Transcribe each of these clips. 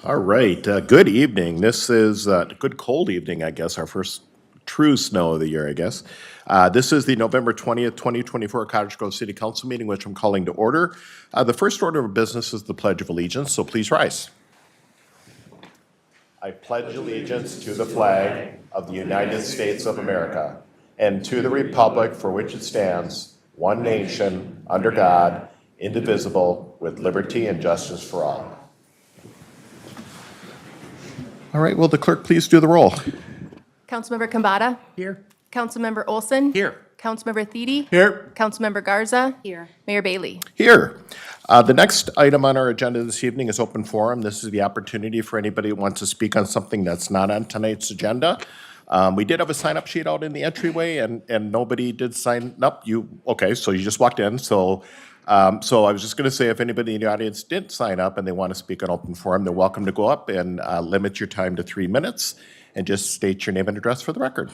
All right, good evening. This is a good cold evening, I guess, our first true snow of the year, I guess. This is the November 20th, 2024 Cottage Grove City Council meeting, which I'm calling to order. The first order of business is the Pledge of Allegiance, so please rise. I pledge allegiance to the flag of the United States of America and to the republic for which it stands, one nation, under God, indivisible, with liberty and justice for all. All right, will the clerk please do the roll? Councilmember Kambata? Here. Councilmember Olson? Here. Councilmember Thede? Here. Councilmember Garza? Here. Mayor Bailey? Here. The next item on our agenda this evening is open forum. This is the opportunity for anybody who wants to speak on something that's not on tonight's agenda. We did have a sign-up sheet out in the entryway, and nobody did sign up. Okay, so you just walked in. So I was just going to say, if anybody in the audience didn't sign up and they want to speak on open forum, they're welcome to go up and limit your time to 3 minutes and just state your name and address for the record.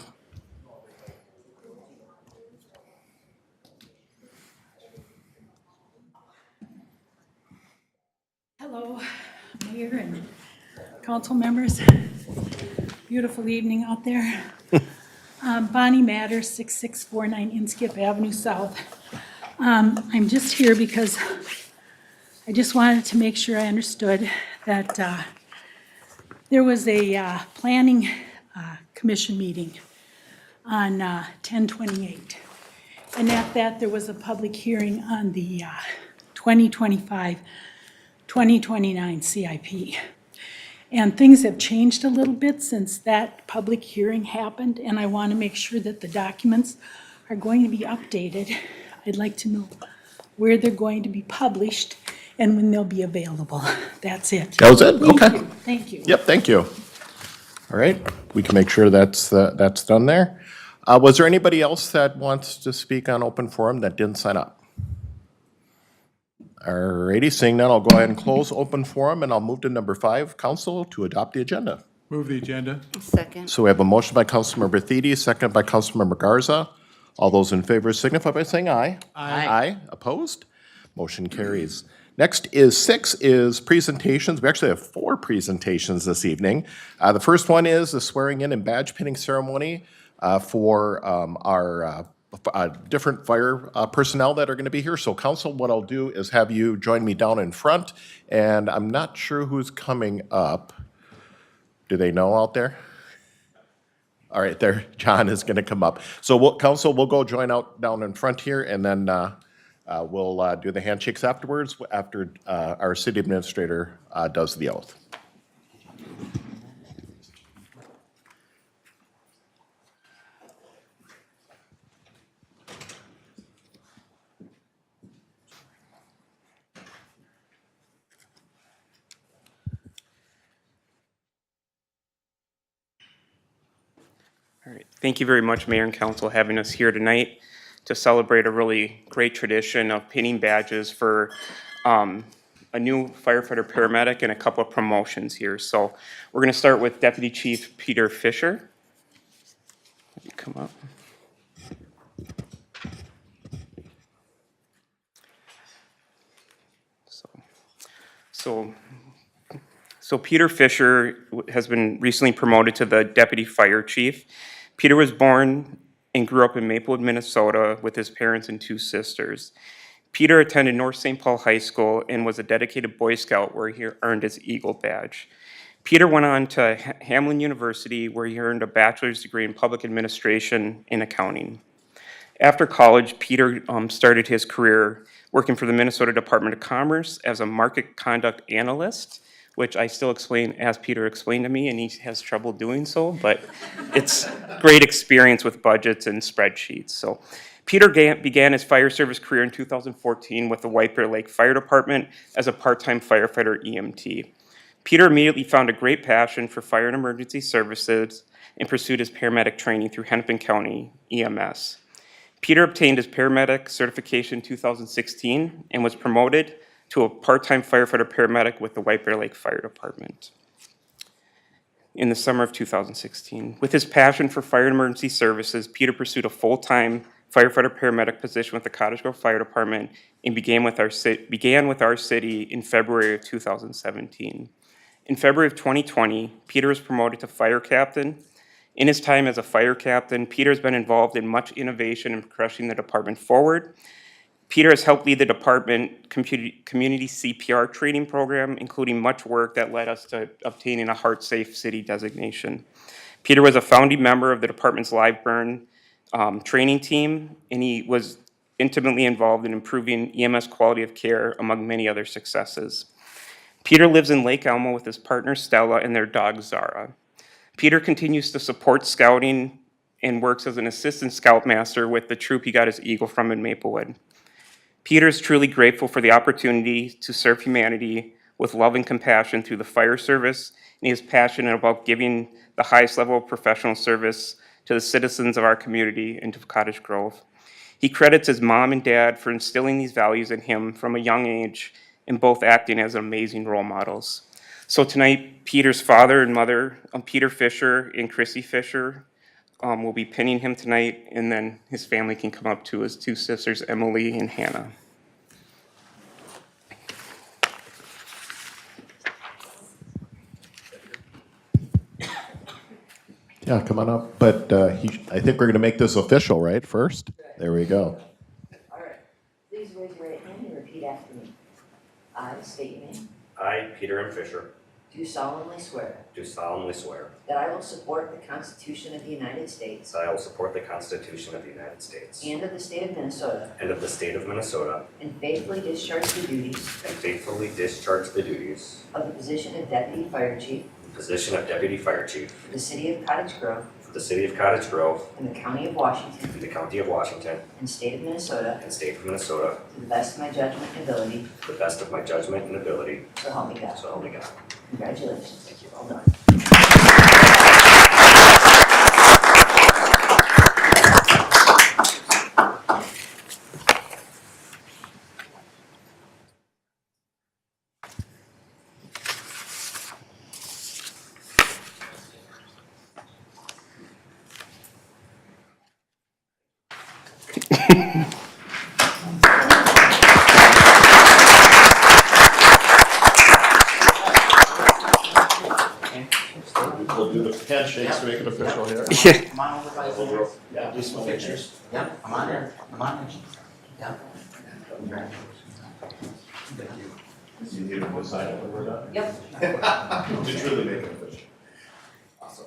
Hello, Mayor and council members. Beautiful evening out there. Bonnie Matter, 6649 Inskip Avenue South. I'm just here because I just wanted to make sure I understood that there was a planning commission meeting on 10/28. And at that, there was a public hearing on the 2025-2029 CIP. And things have changed a little bit since that public hearing happened, and I want to make sure that the documents are going to be updated. I'd like to know where they're going to be published and when they'll be available. That's it. That was it? Okay. Thank you. Yep, thank you. All right, we can make sure that's done there. Was there anybody else that wants to speak on open forum that didn't sign up? All righty, seeing none, I'll go ahead and close open forum, and I'll move to number 5, council, to adopt the agenda. Move the agenda. Second. So we have a motion by Councilmember Thede, second by Councilmember Garza. All those in favor signify by saying aye. Aye. Aye, opposed? Motion carries. Next is 6 is presentations. We actually have 4 presentations this evening. The first one is the swearing in and badge pinning ceremony for our different fire personnel that are going to be here. So council, what I'll do is have you join me down in front, and I'm not sure who's coming up. Do they know out there? All right, there, John is going to come up. So council, we'll go join out down in front here, and then we'll do the handshakes afterwards, after our city administrator does the oath. All right. Thank you very much, Mayor and Council, having us here tonight to celebrate a really great tradition of pinning badges for a new firefighter paramedic and a couple of promotions here. So we're going to start with Deputy Chief Peter Fisher. Let me come up. So Peter Fisher has been recently promoted to the Deputy Fire Chief. Peter was born and grew up in Maplewood, Minnesota with his parents and 2 sisters. Peter attended North St. Paul High School and was a dedicated Boy Scout where he earned his Eagle Badge. Peter went on to Hamline University where he earned a bachelor's degree in public administration and accounting. After college, Peter started his career working for the Minnesota Department of Commerce as a market conduct analyst, which I still explain as Peter explained to me, and he has trouble doing so, but it's great experience with budgets and spreadsheets. So Peter began his fire service career in 2014 with the White Bear Lake Fire Department as a part-time firefighter EMT. Peter immediately found a great passion for fire and emergency services and pursued his paramedic training through Hennepin County EMS. Peter obtained his paramedic certification in 2016 and was promoted to a part-time firefighter paramedic with the White Bear Lake Fire Department in the summer of 2016. With his passion for fire and emergency services, Peter pursued a full-time firefighter paramedic position with the Cottage Fire Department and began with our city in February of 2017. In February of 2020, Peter was promoted to fire captain. In his time as a fire captain, Peter has been involved in much innovation and pushing the department forward. Peter has helped lead the department community CPR training program, including much work that led us to obtaining a Heart Safe City designation. Peter was a founding member of the department's live burn training team, and he was intimately involved in improving EMS quality of care, among many other successes. Peter lives in Lake Elmo with his partner Stella and their dog Zara. Peter continues to support scouting and works as an assistant scoutmaster with the troop he got his Eagle from in Maplewood. Peter is truly grateful for the opportunity to serve humanity with love and compassion through the fire service, and he is passionate about giving the highest level of professional service to the citizens of our community and to Cottage Grove. He credits his mom and dad for instilling these values in him from a young age, and both acting as amazing role models. So tonight, Peter's father and mother, Peter Fisher and Chrissy Fisher, will be pinning him tonight, and then his family can come up to his two sisters, Emily and Hannah. Yeah, come on up. But I think we're going to make this official, right, first? There we go. All right, please raise your right hand and repeat after me. I state your name. I, Peter M. Fisher, Do solemnly swear do solemnly swear that I will support the Constitution of the United States that I will support the Constitution of the United States and of the state of Minnesota and of the state of Minnesota, and faithfully discharge the duties and faithfully discharge the duties of the position of Deputy Fire Chief of the position of Deputy Fire Chief for the City of Cottage Grove for the City of Cottage Grove in the County of Washington in the County of Washington and State of Minnesota and State of Minnesota to the best of my judgment and ability, to the best of my judgment and ability, so help me God. so help me God. Congratulations. Thank you. Well done. We'll do the handshakes to make it official here. Yeah. Come on over, guys, over. Yeah, Do some pictures. Yep, come on in, come on in. Yep. You need to sign it when we're done? Yep. To truly make it official. Awesome.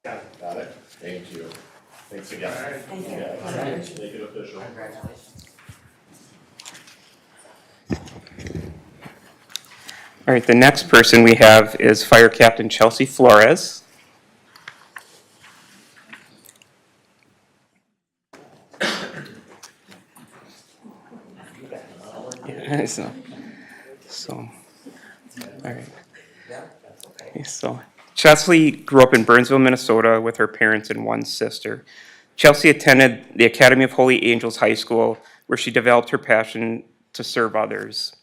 Got it. Thank you. Thanks again. Thank you. Yeah, make it official. Congratulations. All right, the next person we have is Fire Captain Chelsea Flores. Yeah, so, all right. Okay, so Chelsea grew up in Burnsville, Minnesota with her parents and one sister. Chelsea attended the Academy of Holy Angels High School, where she developed her passion to serve others.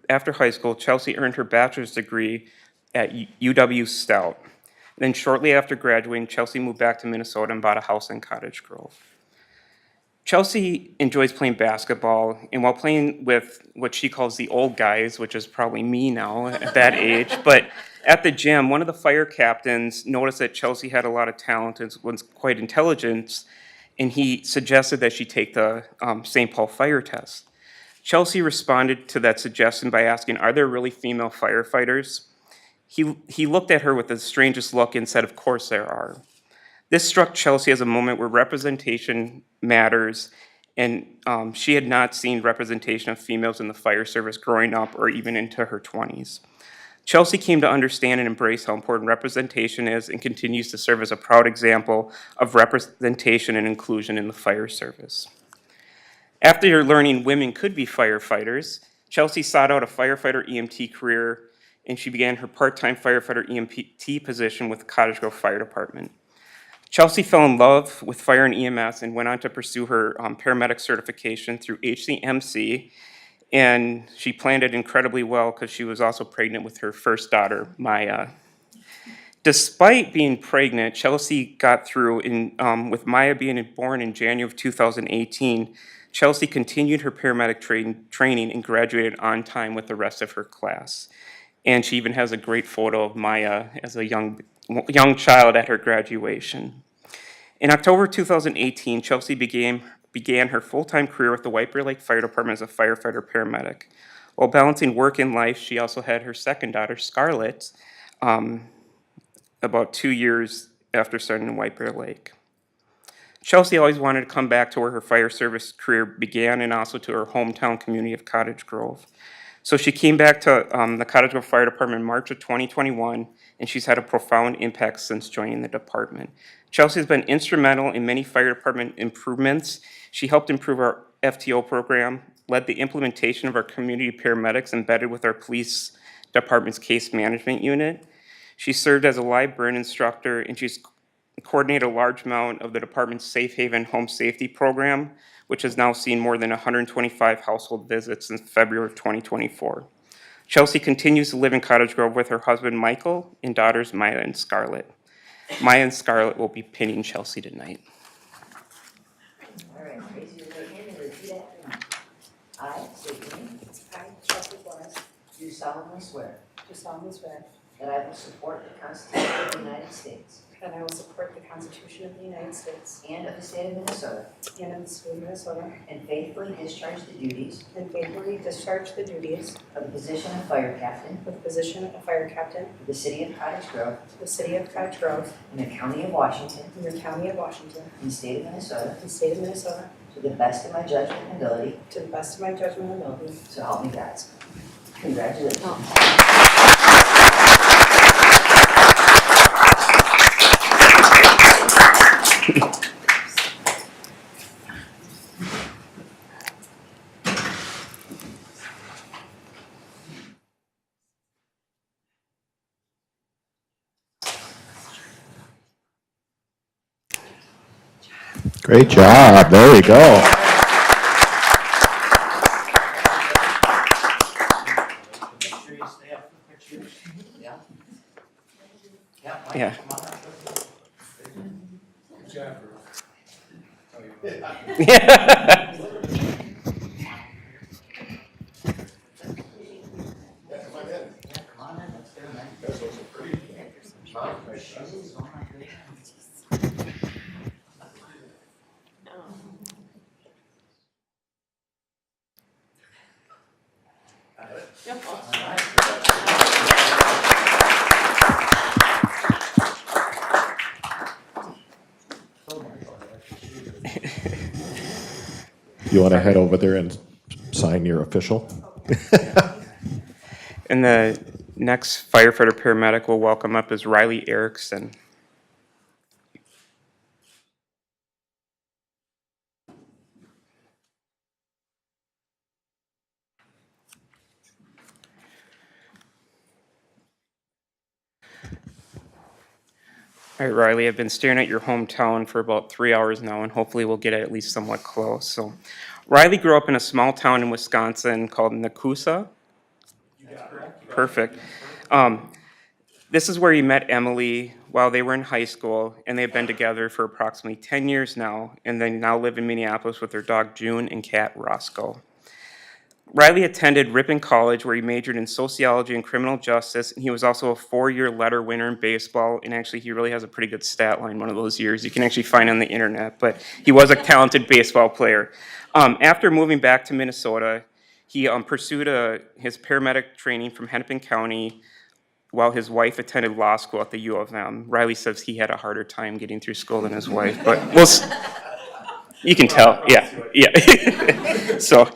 After high school, Chelsea earned her bachelor's degree at UW Stout. Then shortly after graduating, Chelsea moved back to Minnesota and bought a house in Cottage Grove. Chelsea enjoys playing basketball, and while playing with what she calls the old guys, which is probably me now at that age, but at the gym, one of the fire captains noticed that Chelsea had a lot of talent and was quite intelligent, and he suggested that she take the St. Paul fire test. Chelsea responded to that suggestion by asking, "Are there really female firefighters?" He looked at her with the strangest look and said, "Of course there are." This struck Chelsea as a moment where representation matters, and she had not seen representation of females in the fire service growing up or even into her 20s. Chelsea came to understand and embrace how important representation is and continues to serve as a proud example of representation and inclusion in the fire service. After learning women could be firefighters, Chelsea sought out a firefighter EMT career, and she began her part-time firefighter EMT position with the Cottage Grove Fire Department. Chelsea fell in love with fire and EMS and went on to pursue her paramedic certification through HCMC, and she planned it incredibly well because she was also pregnant with her first daughter, Maya. Despite being pregnant, Chelsea got through with Maya being born in January of 2018. Chelsea continued her paramedic training and graduated on time with the rest of her class. And she even has a great photo of Maya as a young child at her graduation. In October 2018, Chelsea began her full-time career with the White Bear Lake Fire Department as a firefighter paramedic. While balancing work and life, she also had her second daughter, Scarlett, about 2 years after starting in White Bear Lake. Chelsea always wanted to come back to where her fire service career began and also to her hometown community of Cottage Grove. So she came back to the Cottage Grove Fire Department in March of 2021, and she's had a profound impact since joining the department. Chelsea has been instrumental in many fire department improvements. She helped improve our FTO program, led the implementation of our community paramedics embedded with our police department's case management unit. She served as a live burn instructor, and she's coordinated a large amount of the department's Safe Haven Home Safety Program, which has now seen more than 125 household visits since February of 2024. Chelsea continues to live in Cottage Grove with her husband, Michael, and daughters, Maya and Scarlett. Maya and Scarlett will be pinning Chelsea tonight. All right, raise your right hand and repeat after me. I state your name. I, Chelsea Flores, Do solemnly swear do solemnly swear that I will support the Constitution of the United States that I will support the Constitution of the United States and of the state of Minnesota, and of the state of Minnesota, and faithfully discharge the duties and faithfully discharge the duties of the position of fire captain of the position of fire captain for the city of Cottage Grove for the city of Cottage Grove in the county of Washington in the county of Washington in the state of Minnesota and state of Minnesota to the best of my judgment and ability, to the best of my judgment and ability. so help me God. Congratulations. Great job. There you go. Make sure you stay up for pictures. Yeah. Yeah. Mike, Yeah. come on up. Come on in, let's do it, man. Wow, my shoes, oh my goodness. All right. You want to head over there and sign your official? And the next firefighter paramedic we'll welcome up is Riley Erickson. All right, Riley, I've been staring at your hometown for about 3 hours now, and hopefully we'll get at least somewhat close. So, Riley grew up in a small town in Wisconsin called Nakusa. Perfect. This is where he met Emily while they were in high school, and they've been together for approximately 10 years now, and they now live in Minneapolis with their dog June and cat Roscoe. Riley attended Ripon College, where he majored in sociology and criminal justice, and he was also a 4-year letter winner in baseball, and actually he really has a pretty good stat line one of those years. You can actually find on the internet, but he was a talented baseball player. After moving back to Minnesota, he pursued his paramedic training from Hennepin County while his wife attended law school at the U of M. Riley says he had a harder time getting through school than his wife, but you can tell, yeah. So,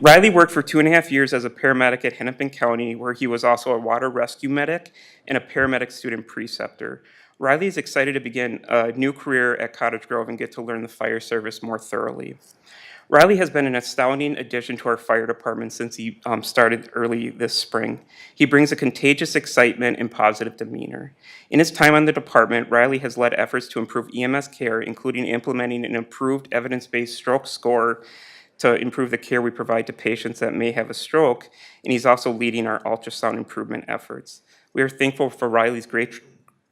Riley worked for 2.5 years as a paramedic at Hennepin County, where he was also a water rescue medic and a paramedic student preceptor. Riley is excited to begin a new career at Cottage Grove and get to learn the fire service more thoroughly. Riley has been an astounding addition to our fire department since he started early this spring. He brings a contagious excitement and positive demeanor. In his time on the department, Riley has led efforts to improve EMS care, including implementing an improved evidence-based stroke score to improve the care we provide to patients that may have a stroke, and he's also leading our ultrasound improvement efforts. We are thankful for Riley's great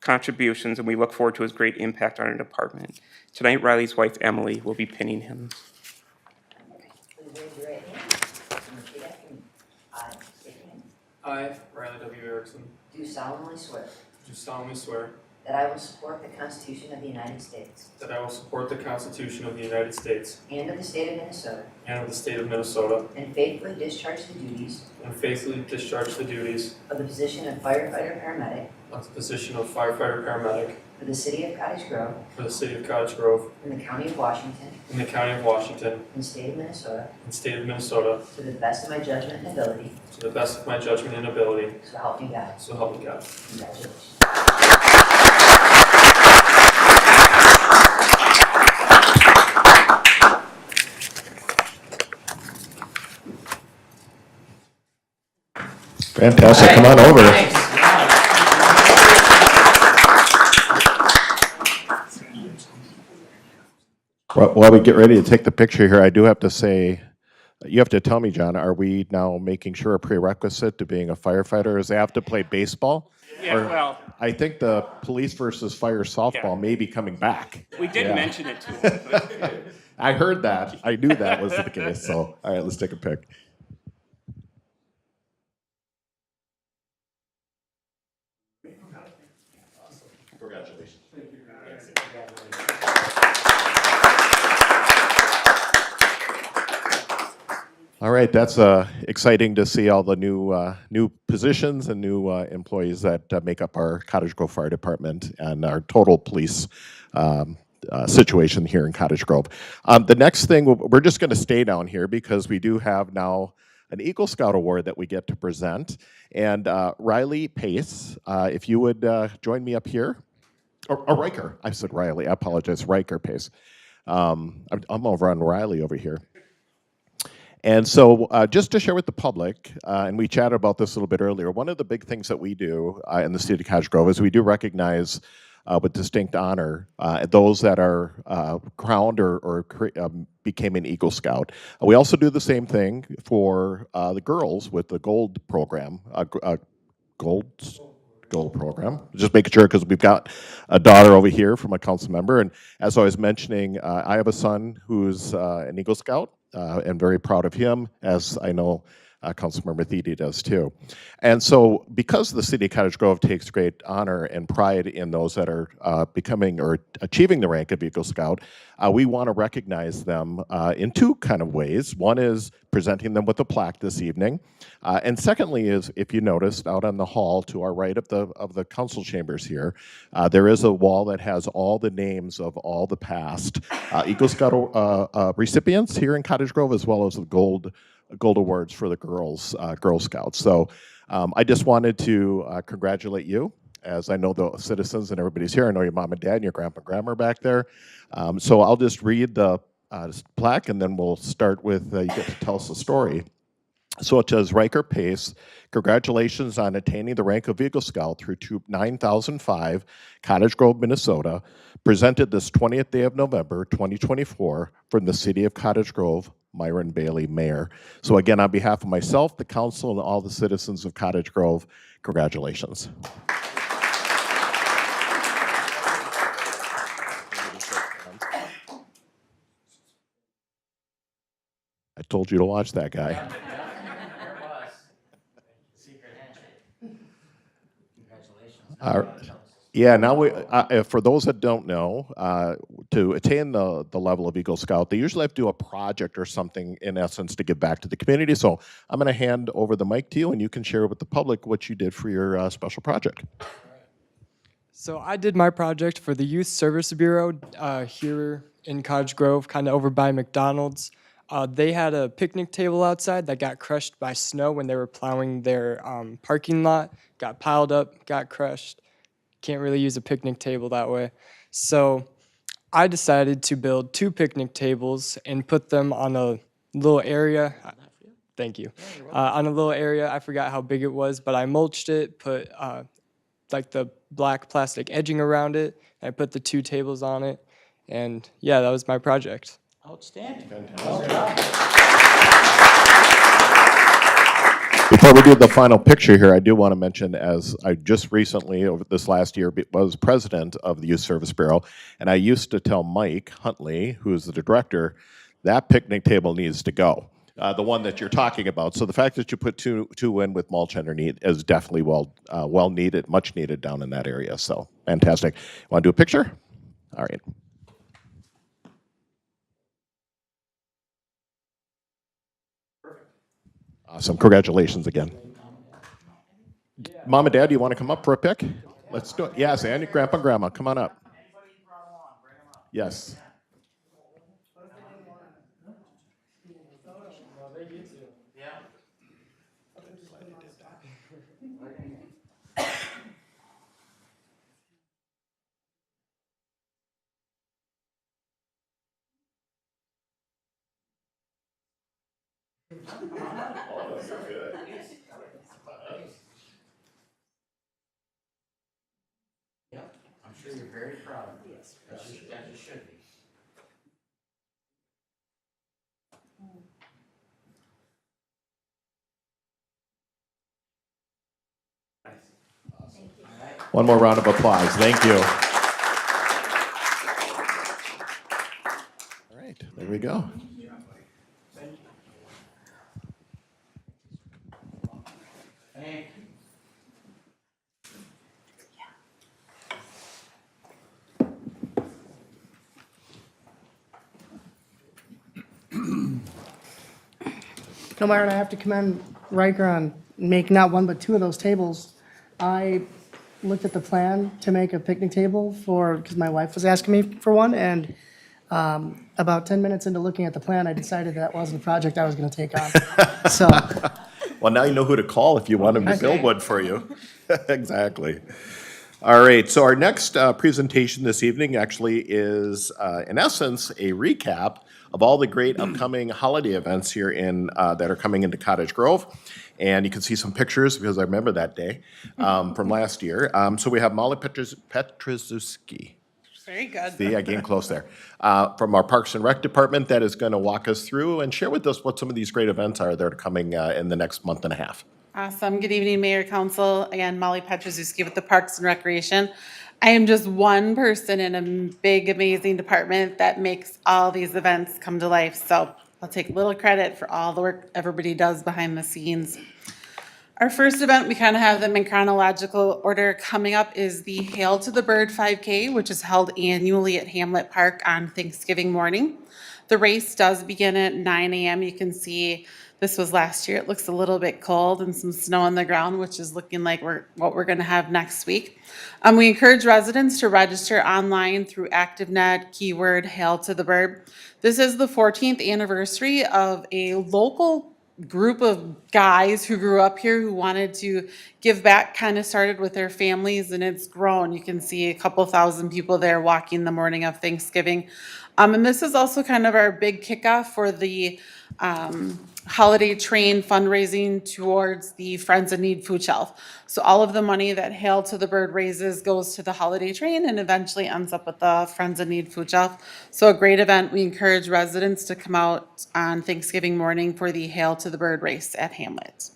contributions, and we look forward to his great impact on our department. Tonight, Riley's wife, Emily, will be pinning him. I, Riley W. Erickson, do solemnly swear do solemnly swear that I will support the Constitution of the United States that I will support the Constitution of the United States and of the state of Minnesota, and of the state of Minnesota, and faithfully discharge the duties and faithfully discharge the duties of the position of firefighter/paramedic of the position of firefighter/paramedic for the city of Cottage Grove for the city of Cottage Grove in the county of Washington in the county of Washington and state of Minnesota and state of Minnesota to the best of my judgment and ability, to the best of my judgment and ability, so help me God. so help me God. Congratulations. Fantastic, come on over. While we get ready to take the picture here, I do have to say, you have to tell me, John, are we now making sure a prerequisite to being a firefighter is they have to play baseball? Yeah, Or- well, I think the police versus fire softball may be coming back. we did Yeah. mention it to him, but I heard that. I knew that was the case, so, all right, let's take a pic. Congratulations. All right, that's exciting to see all the new positions and new employees that make up our Cottage Grove Fire Department and our total police situation here in Cottage Grove. The next thing, we're just going to stay down here because we do have now an Eagle Scout Award that we get to present. And Riley Pace, if you would join me up here. Or Ryker, I said Riley, I apologize, Ryker Pace. I'm over on Riley over here. And so just to share with the public, and we chatted about this a little bit earlier, one of the big things that we do in the city of Cottage Grove is we do recognize with distinct honor those that are crowned or became an Eagle Scout. We also do the same thing for the girls with the Gold program, Gold program. Just making sure because we've got a daughter over here from a council member, and as I was mentioning, I have a son who's an Eagle Scout, and very proud of him, as I know Councilmember Thede does too. And so because the city of Cottage Grove takes great honor and pride in those that are becoming or achieving the rank of Eagle Scout, we want to recognize them in two kind of ways. One is presenting them with a plaque this evening. And secondly is, if you noticed, out on the hall to our right of the council chambers here, there is a wall that has all the names of all the past Eagle Scout recipients here in Cottage Grove, as well as the Gold Awards for the Girl Scouts. So I just wanted to congratulate you, as I know the citizens and everybody's here. I know your mom and dad and your grandpa and grandma are back there. So I'll just read the plaque, and then we'll start with, you get to tell us the story. So it says, Ryker Pace, congratulations on attaining the rank of Eagle Scout through Troop 9005, Cottage Grove, Minnesota, presented this 20th day of November, 2024, from the city of Cottage Grove, Myron Bailey, Mayor. So again, on behalf of myself, the council, and all the citizens of Cottage Grove, congratulations. I told you to watch that guy. There was. Secret handshake. Congratulations. Yeah, now we, for those that don't know, to attain the level of Eagle Scout, they usually have to do a project or something, in essence, to give back to the community. So I'm going to hand over the mic to you, and you can share with the public what you did for your special project. So I did my project for the Youth Service Bureau here in Cottage Grove, kind of over by McDonald's. They had a picnic table outside that got crushed by snow when they were plowing their parking lot. Got piled up, got crushed. Can't really use a picnic table that way. So I decided to build 2 picnic tables and put them on a little area. Thank you. On a little area, I forgot how big it was, but I mulched it, put like the black plastic edging around it. I put the 2 tables on it, and yeah, that was my project. Outstanding. Before we do the final picture here, I do want to mention, as I just recently, over this last year, was president of the Youth Service Bureau, and I used to tell Mike Huntley, who is the director, that picnic table needs to go. the one that you're talking about. So the fact that you put two in with mulch underneath is definitely well needed, much needed down in that area. So fantastic. Want to do a picture? All right. Awesome. Congratulations again. Mom and Dad, do you want to come up for a pic? Let's do it. Yes, and your grandpa and grandma, come on up. Yes. Yep, I'm sure you're very proud of this, as you should be. One more round of applause. Thank you. All right, there we go. Thank you. No matter, I have to commend Ryker on making not one but two of those tables. I looked at the plan to make a picnic table because my wife was asking me for one, and about 10 minutes into looking at the plan, I decided that wasn't a project I was gonna take on. So, Well, now you know who to call if you want them to build one for you. Exactly. All right, so our next presentation this evening actually is, in essence, a recap of all the great upcoming holiday events here that are coming into Cottage Grove. And you can see some pictures, because I remember that day, from last year. So we have Molly Petraszewski. Very good. See, I came close there. From our Parks and Rec Department, that is going to walk us through and share with us what some of these great events are that are coming in the next month and a half. Awesome. Good evening, Mayor, Council. Again, Molly Petraszewski with the Parks and Recreation. I am just one person in a big, amazing department that makes all these events come to life. So I'll take a little credit for all the work everybody does behind the scenes. Our first event, we kind of have them in chronological order. Coming up is the Hail to the Bird 5K, which is held annually at Hamlet Park on Thanksgiving morning. The race does begin at 9 a.m. You can see this was last year. It looks a little bit cold and some snow on the ground, which is looking like what we're going to have next week. We encourage residents to register online through ActiveNet, keyword Hail to the Bird. This is the 14th anniversary of a local group of guys who grew up here who wanted to give back, kind of started with their families, and it's grown. You can see a couple thousand people there walking the morning of Thanksgiving. And this is also kind of our big kickoff for the holiday train fundraising towards the Friends in Need Food Shelf. So all of the money that Hail to the Bird raises goes to the holiday train and eventually ends up at the Friends in Need Food Shelf. So a great event. We encourage residents to come out on Thanksgiving morning for the Hail to the Bird race at Hamlet.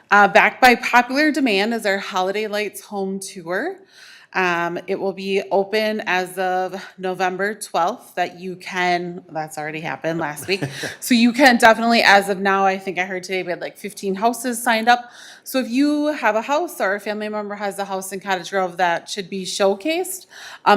Backed by popular demand is our Holiday Lights Home Tour. It will be open as of November 12th that's already happened last week. So you can definitely, as of now, I think I heard today we had like 15 houses signed up. So if you have a house or a family member has a house in Cottage Grove that should be showcased,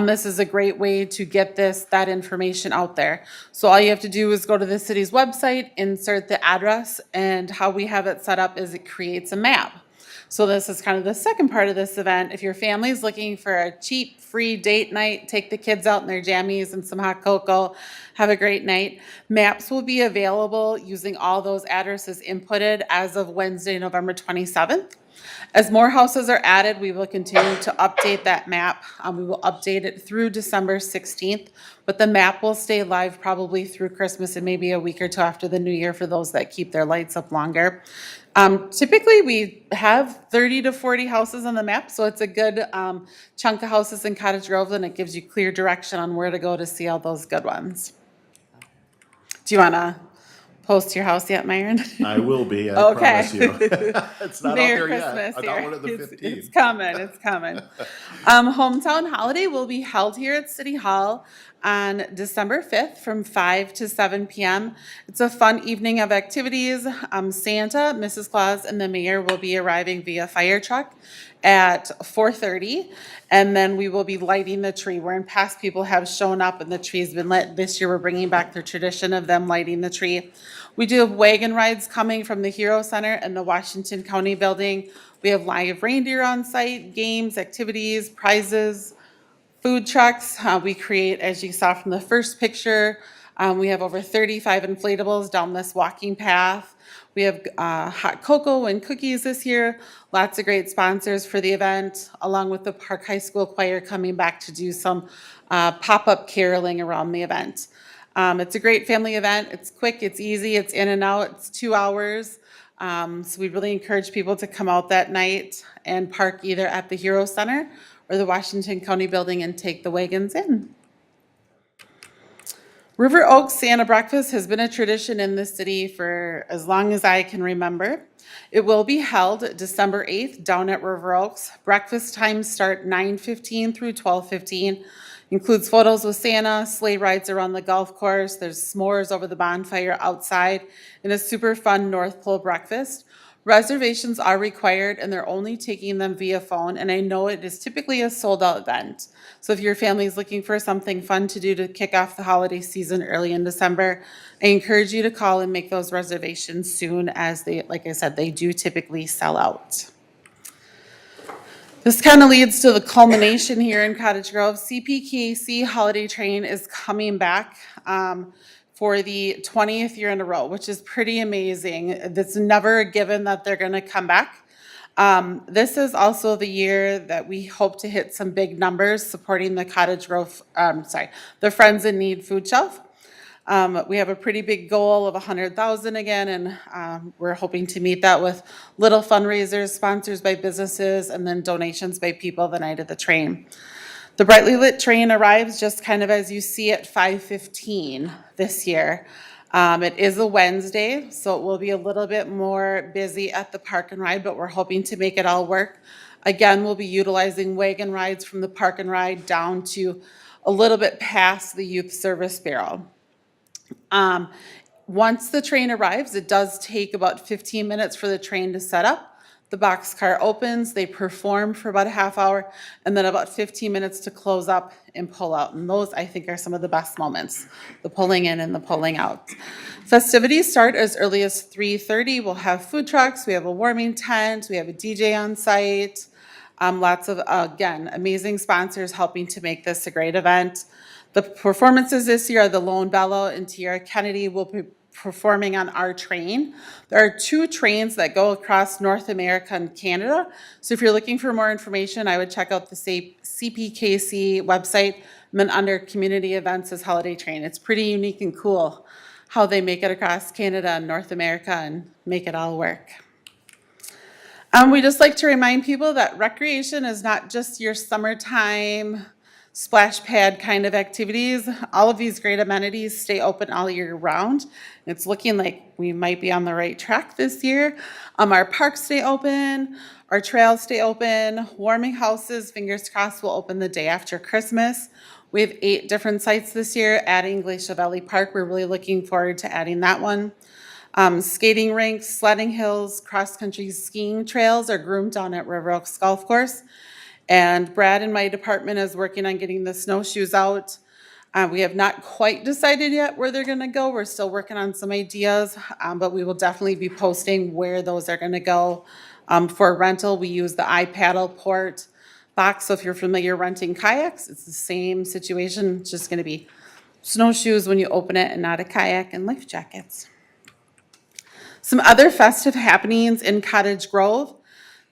this is a great way to get that information out there. So all you have to do is go to the city's website, insert the address, and how we have it set up is it creates a map. So this is kind of the second part of this event. If your family is looking for a cheap, free date night, take the kids out in their jammies and some hot cocoa, have a great night. Maps will be available using all those addresses inputted as of Wednesday, November 27th. As more houses are added, we will continue to update that map. We will update it through December 16th, but the map will stay live probably through Christmas and maybe a week or two after the new year for those that keep their lights up longer. Typically, we have 30 to 40 houses on the map, so it's a good chunk of houses in Cottage Grove, and it gives you clear direction on where to go to see all those good ones. Do you want to post to your house yet, Myron? I will be, I Okay. promise you. It's not out Merry there Christmas yet. here. Not one of the It's 15. coming, it's coming. Hometown Holiday will be held here at City Hall on December 5th from 5 to 7 p.m. It's a fun evening of activities. Santa, Mrs. Claus, and the mayor will be arriving via fire truck at 4:30, and then we will be lighting the tree. Where in past people have shown up and the tree's been lit, this year we're bringing back the tradition of them lighting the tree. We do have wagon rides coming from the Hero Center and the Washington County Building. We have live reindeer on site, games, activities, prizes, food trucks. We create, as you saw from the first picture, we have over 35 inflatables down this walking path. We have hot cocoa and cookies this year. Lots of great sponsors for the event, along with the Park High School Choir coming back to do some pop-up caroling around the event. It's a great family event. It's quick, it's easy, it's in and out. It's 2 hours. So we really encourage people to come out that night and park either at the Hero Center or the Washington County Building and take the wagons in. River Oaks Santa Breakfast has been a tradition in the city for as long as I can remember. It will be held December 8th down at River Oaks. Breakfast times start 9:15 through 12:15. Includes photos with Santa, sleigh rides around the golf course, there's s'mores over the bonfire outside, and a super fun North Pole breakfast. Reservations are required and they're only taking them via phone, and I know it is typically a sold-out event. So if your family is looking for something fun to do to kick off the holiday season early in December, I encourage you to call and make those reservations soon, as they, like I said, they do typically sell out. This kind of leads to the culmination here in Cottage Grove. CPKC Holiday Train is coming back for the 20th year in a row, which is pretty amazing. It's never a given that they're going to come back. This is also the year that we hope to hit some big numbers supporting the Cottage Grove, the Friends in Need food shelf. We have a pretty big goal of 100,000 again, and we're hoping to meet that with little fundraisers, sponsors by businesses, and then donations by people the night of the train. The brightly lit train arrives just kind of as you see at 5:15 this year. It is a Wednesday, so it will be a little bit more busy at the park and ride, but we're hoping to make it all work. Again, we'll be utilizing wagon rides from the park and ride down to a little bit past the Youth Service Bureau. Once the train arrives, it does take about 15 minutes for the train to set up. The boxcar opens, they perform for about a half hour, and then about 15 minutes to close up and pull out. And those, I think, are some of the best moments, the pulling in and the pulling out. Festivities start as early as 3:30. We'll have food trucks, we have a warming tent, we have a DJ on site. Lots of, again, amazing sponsors helping to make this a great event. The performances this year are the Lone Bellow and Tiara Kennedy will be performing on our train. There are 2 trains that go across North America and Canada. So if you're looking for more information, I would check out the CPKC website, and then under community events is Holiday Train. It's pretty unique and cool how they make it across Canada and North America and make it all work. We just like to remind people that recreation is not just your summertime splash pad kind of activities. All of these great amenities stay open all year round. It's looking like we might be on the right track this year. Our parks stay open, our trails stay open, warming houses, fingers crossed, will open the day after Christmas. We have 8 different sites this year, adding Glacier Valley Park. We're really looking forward to adding that one. Skating rinks, sledding hills, cross-country skiing trails are groomed down at River Oaks Golf Course. And Brad in my department is working on getting the snowshoes out. We have not quite decided yet where they're gonna go. We're still working on some ideas, but we will definitely be posting where those are gonna go. For rental, we use the iPaddle port box. So if you're familiar renting kayaks, it's the same situation. It's just gonna be snowshoes when you open it and not a kayak, and life jackets. Some other festive happenings in Cottage Grove.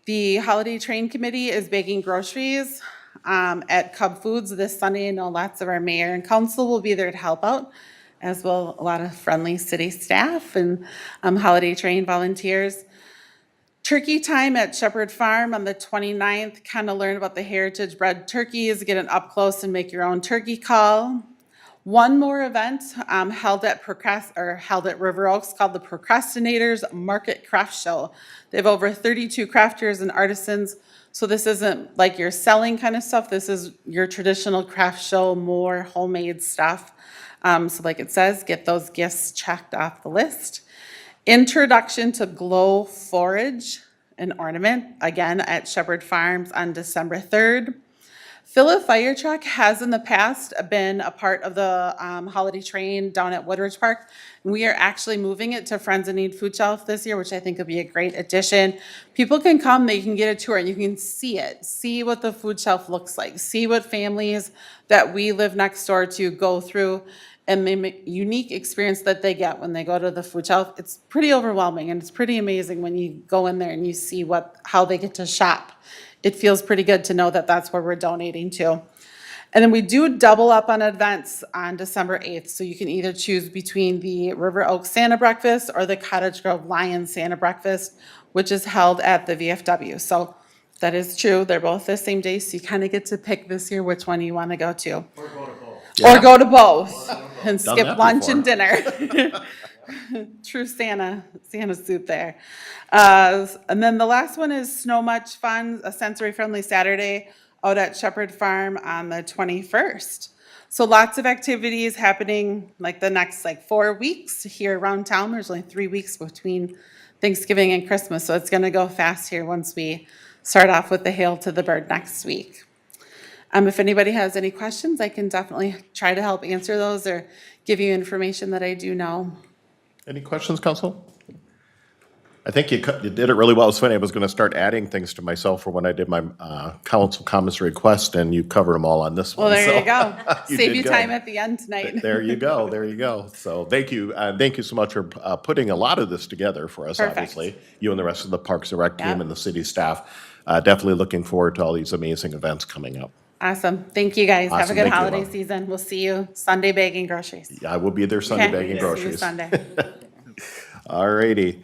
The Holiday Train Committee is baking groceries at Cub Foods this Sunday. I know lots of our mayor and council will be there to help out, as will a lot of friendly city staff and Holiday Train volunteers. Turkey time at Shepherd Farm on the 29th. Kind of learn about the heritage bred turkeys, get an up close and make your own turkey call. One more event held at River Oaks called the Procrastinators Market Craft Show. They have over 32 crafters and artisans. So this isn't like your selling kind of stuff. This is your traditional craft show, more homemade stuff. So like it says, get those gifts checked off the list. Introduction to Glow Forage and Ornament, again at Shepherd Farms on December 3rd. Fill a Fire Truck has in the past been a part of the holiday train down at Woodridge Park. We are actually moving it to Friends in Need Food Shelf this year, which I think will be a great addition. People can come, they can get a tour, and you can see it, see what the food shelf looks like, see what families that we live next door to go through, and the unique experience that they get when they go to the food shelf. It's pretty overwhelming, and it's pretty amazing when you go in there and you see how they get to shop. It feels pretty good to know that that's where we're donating to. And then we do double up on events on December 8th. So you can either choose between the River Oaks Santa Breakfast or the Cottage Grove Lions Santa Breakfast, which is held at the VFW. So that is true. They're both the same day. So you kind of get to pick this year which one you want to go to. Or go to both and Done skip that lunch before. and dinner. True Santa suit there. And then the last one is Snow Much Fun, a sensory-friendly Saturday out at Shepherd Farm on the 21st. So lots of activities happening like the next 4 weeks here around town. There's only 3 weeks between Thanksgiving and Christmas, so it's going to go fast here once we start off with the Hail to the Bird next week. If anybody has any questions, I can definitely try to help answer those or give you information that I do know. Any questions, Council? I think you did it really well. It's funny, I was going to start adding things to myself for when I did my council comments request, and you covered them all on this one. Well, there so you go. you Save did you good. time at the end tonight. There you go, there you go. So thank you so much for putting a lot of this together for us, Perfect. obviously. You and the rest of the Parks and Rec team Yep. and the city staff. Definitely looking forward to all these amazing events coming up. Awesome. Thank you, guys. Have a Awesome. good Thank you, holiday Mom. season. We'll see you Sunday bagging groceries. I will be there Sunday Okay? bagging See you groceries. Sunday. All righty.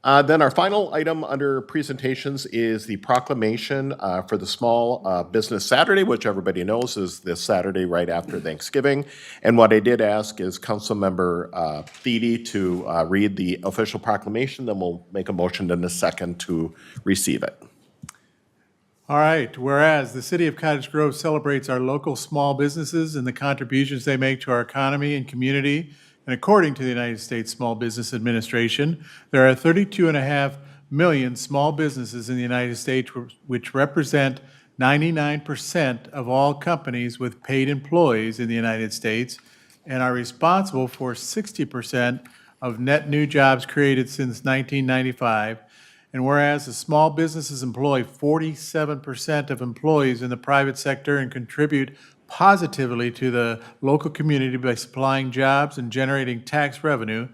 Then our final item under presentations is the proclamation for the Small Business Saturday, which everybody knows is this Saturday right after Thanksgiving. And what I did ask is Councilmember Thiede to read the official proclamation, then we'll make a motion in a second to receive it. All right, whereas the city of Cottage Grove celebrates our local small businesses and the contributions they make to our economy and community, and according to the United States Small Business Administration, there are 32.5 million small businesses in the United States, which represent 99% of all companies with paid employees in the United States, and are responsible for 60% of net new jobs created since 1995. And whereas the small businesses employ 47% of employees in the private sector and contribute positively to the local community by supplying jobs and generating tax revenue,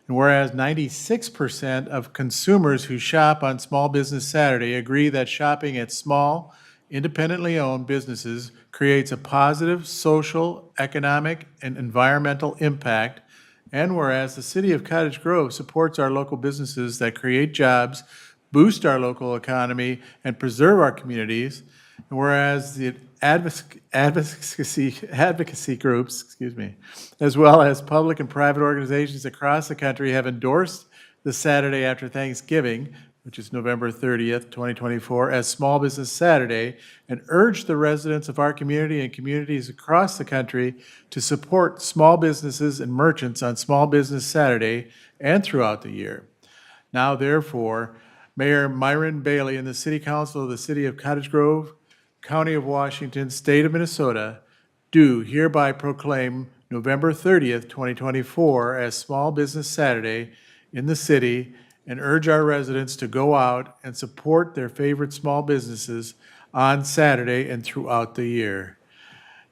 and whereas 96% of consumers who shop on Small Business Saturday agree that shopping at small, independently owned businesses creates a positive social, economic, and environmental impact, and whereas the city of Cottage Grove supports our local businesses that create jobs, boost our local economy, and preserve our communities, and whereas the advocacy groups, as well as public and private organizations across the country have endorsed the Saturday after Thanksgiving, which is November 30th, 2024, as Small Business Saturday, and urge the residents of our community and communities across the country to support small businesses and merchants on Small Business Saturday and throughout the year. Now, therefore, Mayor Myron Bailey and the City Council of the City of Cottage Grove, County of Washington, State of Minnesota, do hereby proclaim November 30th, 2024 as Small Business Saturday in the city, and urge our residents to go out and support their favorite small businesses on Saturday and throughout the year.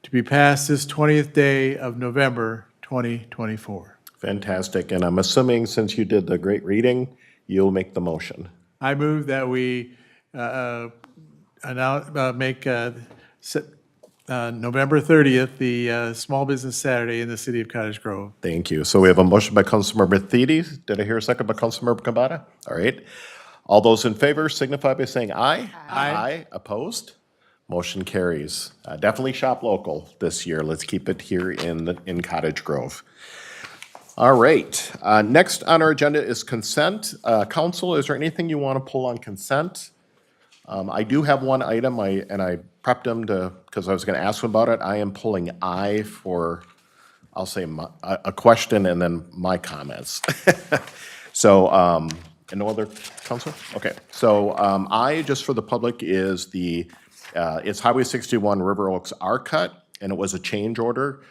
To be passed this 20th day of November, 2024. Fantastic. And I'm assuming since you did the great reading, you'll make the motion. I move that we make November 30th the Small Business Saturday in the city of Cottage Grove. Thank you. So we have a motion by Councilmember Thiede. Did I hear a second by Councilmember Kambata? All right. All those in favor signify by saying aye. Aye. Opposed? Motion carries. Definitely shop local this year. Let's keep it here in Cottage Grove. All right, next on our agenda is consent. Council, is there anything you want to pull on consent? I do have one item, and I prepped him because I was going to ask him about it. I am pulling I for, I'll say, a question and then my comments. So, and no other, council? Okay, so I, just for the public, is it's Highway 61 River Oaks RCUT, and it was a change order,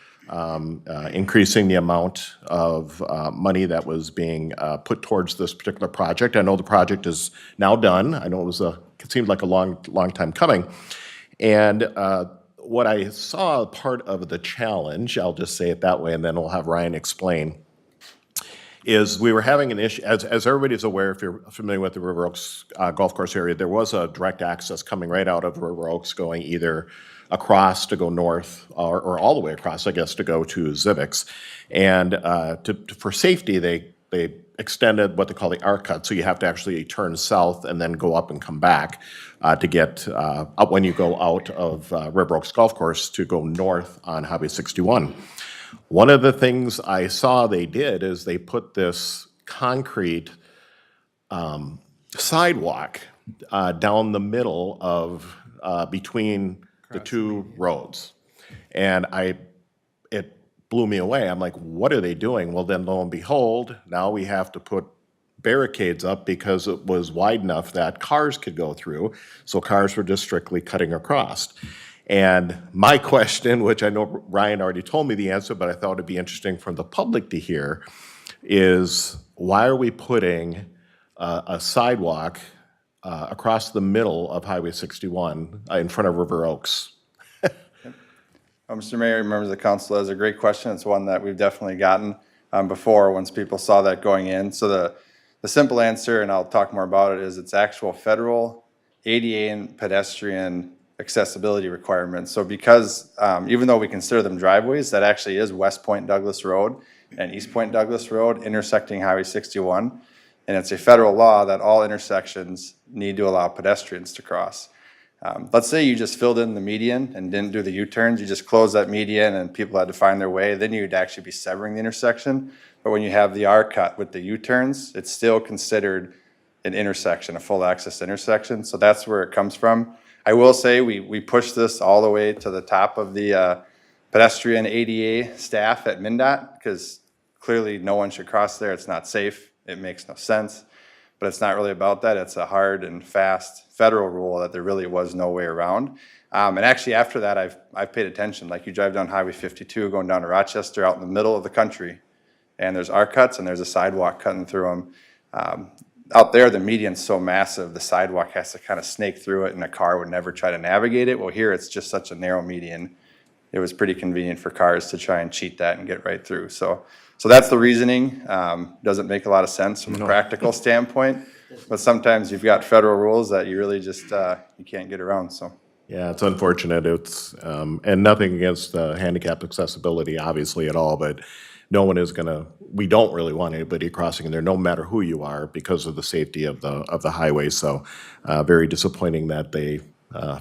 increasing the amount of money that was being put towards this particular project. I know the project is now done. I know it seemed like a long time coming. And what I saw part of the challenge, I'll just say it that way, and then we'll have Ryan explain, is we were having an issue, as everybody's aware, if you're familiar with the River Oaks golf course area, there was a direct access coming right out of River Oaks going either across to go north or all the way across, I guess, to go to Zivix. And for safety, they extended what they call the RCUT, so you have to actually turn south and then go up and come back to get up when you go out of River Oaks Golf Course to go north on Highway 61. One of the things I saw they did is they put this concrete sidewalk down the middle of between the two roads. And it blew me away. I'm like, what are they doing? Well, then lo and behold, now we have to put barricades up because it was wide enough that cars could go through. So cars were just strictly cutting across. And my question, which I know Ryan already told me the answer, but I thought it'd be interesting for the public to hear, is why are we putting a sidewalk across the middle of Highway 61 in front of River Oaks? Mr. Mayor, members of the council, that's a great question. It's one that we've definitely gotten before once people saw that going in. So the simple answer, and I'll talk more about it, is it's actual federal ADA and pedestrian accessibility requirements. So because even though we consider them driveways, that actually is West Point Douglas Road and East Point Douglas Road intersecting Highway 61. And it's a federal law that all intersections need to allow pedestrians to cross. Let's say you just filled in the median and didn't do the U-turns, you just closed that median and people had to find their way, then you'd actually be severing the intersection. But when you have the R-cut with the U-turns, it's still considered an intersection, a full access intersection. So that's where it comes from. I will say we pushed this all the way to the top of the pedestrian ADA staff at MnDOT because clearly no one should cross there. It's not safe. It makes no sense. But it's not really about that. It's a hard and fast federal rule that there really was no way around. And actually after that, I've paid attention. Like you drive down Highway 52 going down to Rochester out in the middle of the country, and there's R-cuts and there's a sidewalk cutting through them. Out there, the median's so massive, the sidewalk has to kind of snake through it and a car would never try to navigate it. Well, here it's just such a narrow median. It was pretty convenient for cars to try and cheat that and get right through. So that's the reasoning. Doesn't make a lot of sense from a practical standpoint, but sometimes you've got federal rules that you really just, you can't get around, so. Yeah, it's unfortunate. It's, and nothing against handicap accessibility, obviously, at all, but no one is gonna, we don't really want anybody crossing in there, no matter who you are, because of the safety of the highway. So very disappointing that they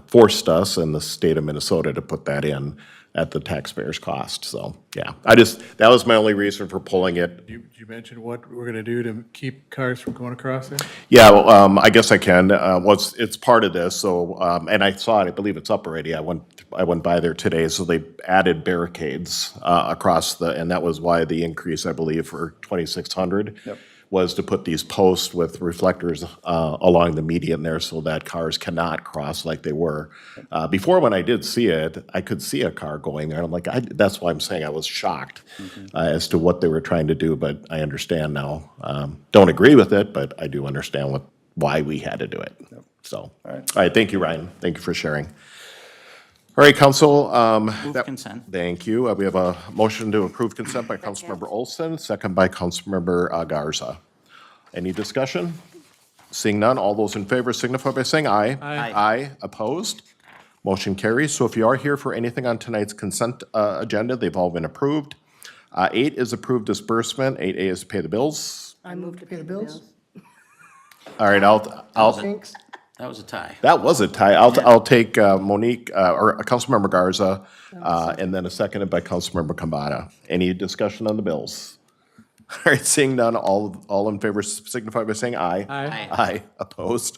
forced us in the state of Minnesota to put that in at the taxpayers' cost. So, yeah, that was my only reason for pulling it. Did you mention what we're gonna do to keep cars from going across there? Yeah, well, I guess I can. It's part of this, so, and I saw it, I believe it's up already. I went by there today, so they added barricades across and that was why the increase, I believe, for 2,600 was to put these posts with reflectors along the median there so that cars cannot cross like they were. Before, when I did see it, I could see a car going there, and I'm like, that's why I'm saying I was shocked as to what they were trying to do, but I understand now. Don't agree with it, but I do understand why we had to do it. So, all right, thank you, Ryan. Thank you for sharing. All right, council. Move consent. Thank you. We have a motion to approve consent by Councilmember Olson, second by Councilmember Garza. Any discussion? Seeing none, all those in favor signify by saying aye. Aye. Aye. Opposed? Motion carries. So if you are here for anything on tonight's consent agenda, they've all been approved. 8 is approved disbursement. 8A is to pay the bills. I move to pay the bills. All right, I'll Thanks. That was a tie. That was a tie. I'll take Monique, or Councilmember Garza, and then a seconded by Councilmember Kambata. Any discussion on the bills? All right, seeing none, all in favor signify by saying aye. Aye. Aye, opposed,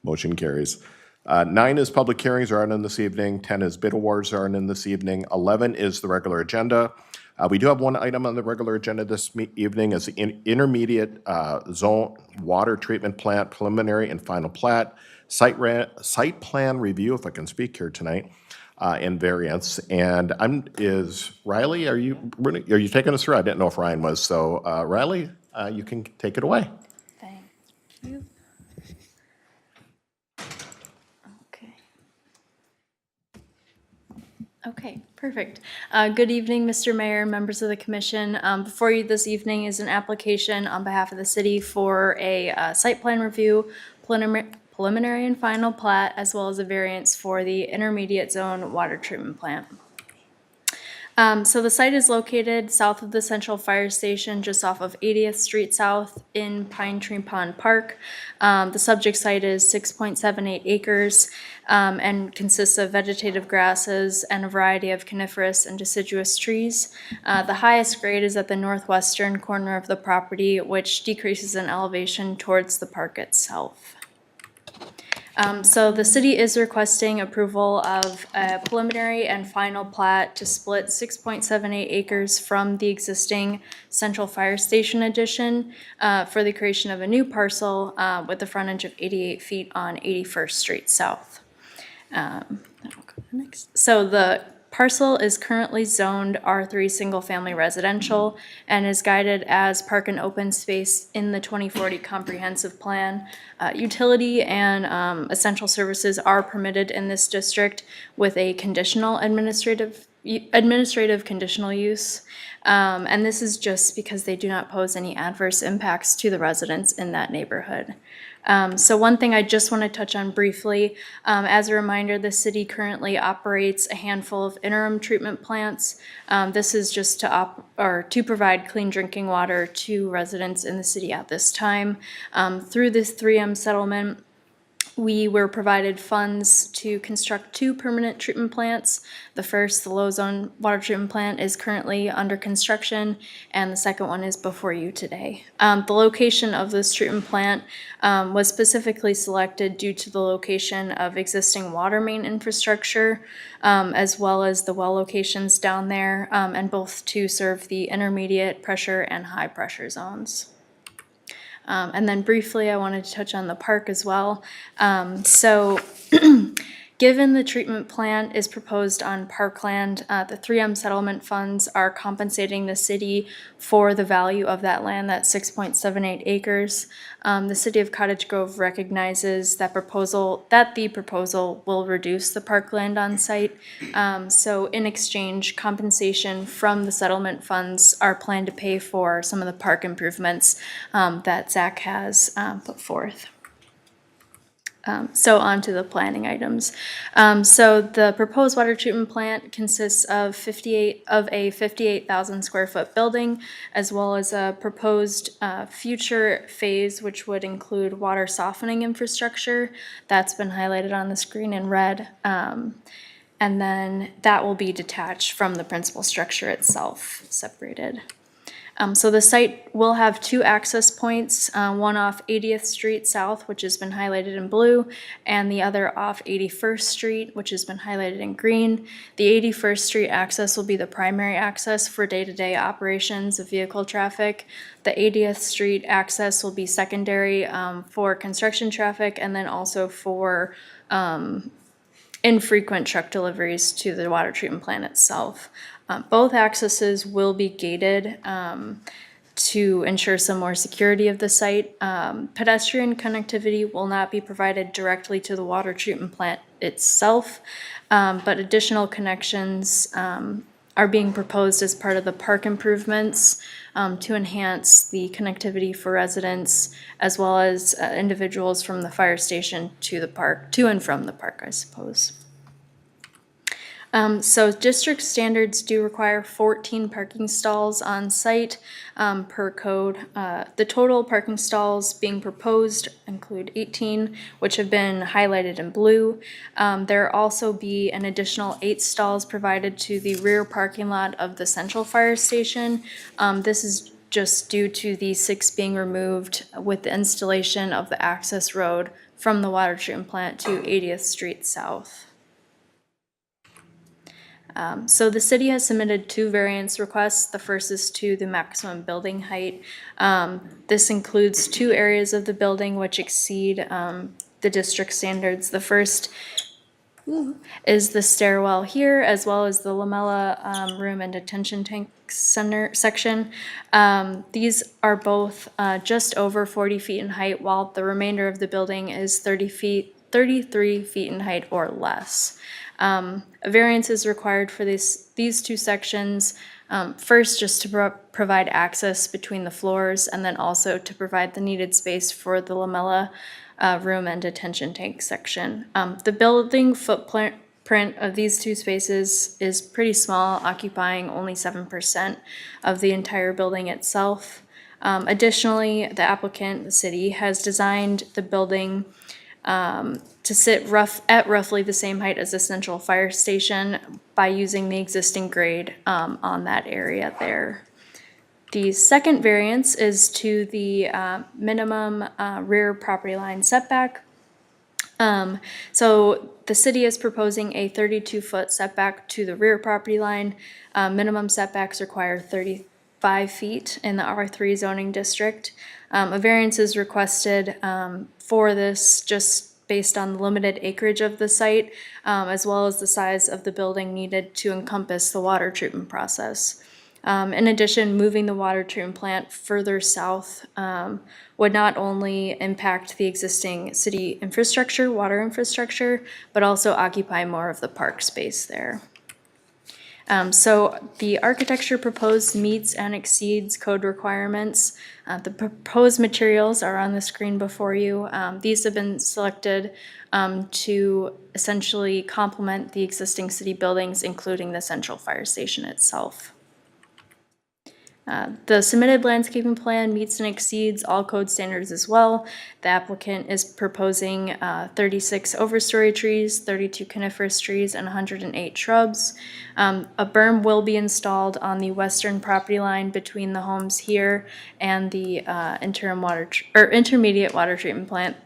motion carries. 9 is public hearings are on in this evening, 10 is bid awards are on in this evening, 11 is the regular agenda. We do have one item on the regular agenda this evening is the intermediate zone water treatment plant preliminary and final plat, site plan review, if I can speak here tonight, and variance. And is Riley, are you taking us through? I didn't know if Ryan was, so Riley, you can take it away. Thank you. Okay. Okay, perfect. Good evening, Mr. Mayor, members of the commission. Before you this evening is an application on behalf of the city for a site plan review, preliminary and final plat, as well as a variance for the intermediate zone water treatment plant. So the site is located south of the Central Fire Station, just off of 80th Street South in Pine Tree Pond Park. The subject site is 6.78 acres and consists of vegetative grasses and a variety of coniferous and deciduous trees. The highest grade is at the northwestern corner of the property, which decreases in elevation towards the park itself. So the city is requesting approval of a preliminary and final plat to split 6.78 acres from the existing Central Fire Station addition for the creation of a new parcel with a frontage of 88 feet on 81st Street South. So the parcel is currently zoned R3 Single Family Residential and is guided as park and open space in the 2040 Comprehensive Plan. Utility and essential services are permitted in this district with a conditional administrative conditional use. And this is just because they do not pose any adverse impacts to the residents in that neighborhood. So one thing I just want to touch on briefly, as a reminder, the city currently operates a handful of interim treatment plants. This is just to provide clean drinking water to residents in the city at this time. Through this 3M settlement, we were provided funds to construct 2 permanent treatment plants. The first, the low zone water treatment plant, is currently under construction, and the second one is before you today. The location of this treatment plant was specifically selected due to the location of existing water main infrastructure, as well as the well locations down there, and both to serve the intermediate pressure and high pressure zones. And then briefly, I wanted to touch on the park as well. So given the treatment plant is proposed on parkland, the 3M settlement funds are compensating the city for the value of that land, that 6.78 acres. The city of Cottage Grove recognizes that the proposal will reduce the parkland on site. So in exchange, compensation from the settlement funds are planned to pay for some of the park improvements that Zach has put forth. So on to the planning items. So the proposed water treatment plant consists of a 58,000 square foot building, as well as a proposed future phase, which would include water softening infrastructure. That's been highlighted on the screen in red. And then that will be detached from the principal structure itself, separated. So the site will have 2 access points, one off 80th Street South, which has been highlighted in blue, and the other off 81st Street, which has been highlighted in green. The 81st Street access will be the primary access for day-to-day operations of vehicle traffic. The 80th Street access will be secondary for construction traffic, and then also for infrequent truck deliveries to the water treatment plant itself. Both accesses will be gated to ensure some more security of the site. Pedestrian connectivity will not be provided directly to the water treatment plant itself, but additional connections are being proposed as part of the park improvements to enhance the connectivity for residents as well as individuals from the fire station to the park, to and from the park, I suppose. So district standards do require 14 parking stalls on site per code. The total parking stalls being proposed include 18, which have been highlighted in blue. There will also be an additional 8 stalls provided to the rear parking lot of the central fire station. This is just due to the 6 being removed with the installation of the access road from the water treatment plant to 80th Street South. So the city has submitted 2 variance requests. The first is to the maximum building height. This includes 2 areas of the building which exceed the district standards. The first is the stairwell here, as well as the lamella room and detention tank center section. These are both just over 40 feet in height, while the remainder of the building is 33 feet in height or less. A variance is required for these 2 sections. First, just to provide access between the floors, and then also to provide the needed space for the lamella room and detention tank section. The building footprint of these 2 spaces is pretty small, occupying only 7% of the entire building itself. Additionally, the applicant, the city, has designed the building to sit at roughly the same height as the central fire station by using the existing grade on that area there. The second variance is to the minimum rear property line setback. So the city is proposing a 32-foot setback to the rear property line. Minimum setbacks require 35 feet in the R3 zoning district. A variance is requested for this just based on the limited acreage of the site, as well as the size of the building needed to encompass the water treatment process. In addition, moving the water treatment plant further south would not only impact the existing city infrastructure, water infrastructure, but also occupy more of the park space there. So the architecture proposed meets and exceeds code requirements. The proposed materials are on the screen before you. These have been selected to essentially complement the existing city buildings, including the central fire station itself. The submitted landscaping plan meets and exceeds all code standards as well. The applicant is proposing 36 overstory trees, 32 coniferous trees, and 108 shrubs. A berm will be installed on the western property line between the homes here and the intermediate water treatment plant.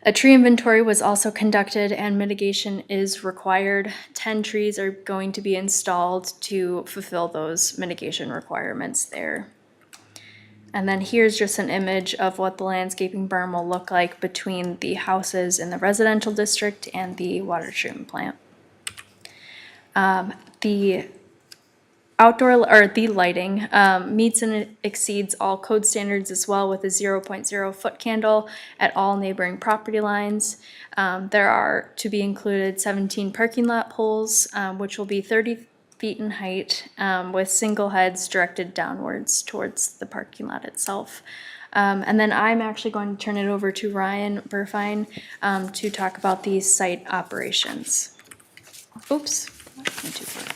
A tree inventory was also conducted and mitigation is required. 10 trees are going to be installed to fulfill those mitigation requirements there. And then here's just an image of what the landscaping berm will look like between the houses in the residential district and the water treatment plant. The lighting meets and exceeds all code standards as well, with a 0.0 foot candle at all neighboring property lines. There are to be included 17 parking lot poles, which will be 30 feet in height, with single heads directed downwards towards the parking lot itself. And then I'm actually going to turn it over to Ryan Burfine to talk about the site operations. Oops, went too far.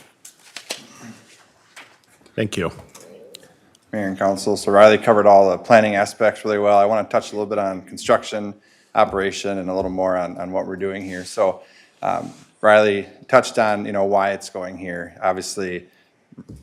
Thank you. Mayor and council, so Riley covered all the planning aspects really well. I want to touch a little bit on construction, operation, and a little more on what we're doing here. So Riley touched on, why it's going here. Obviously,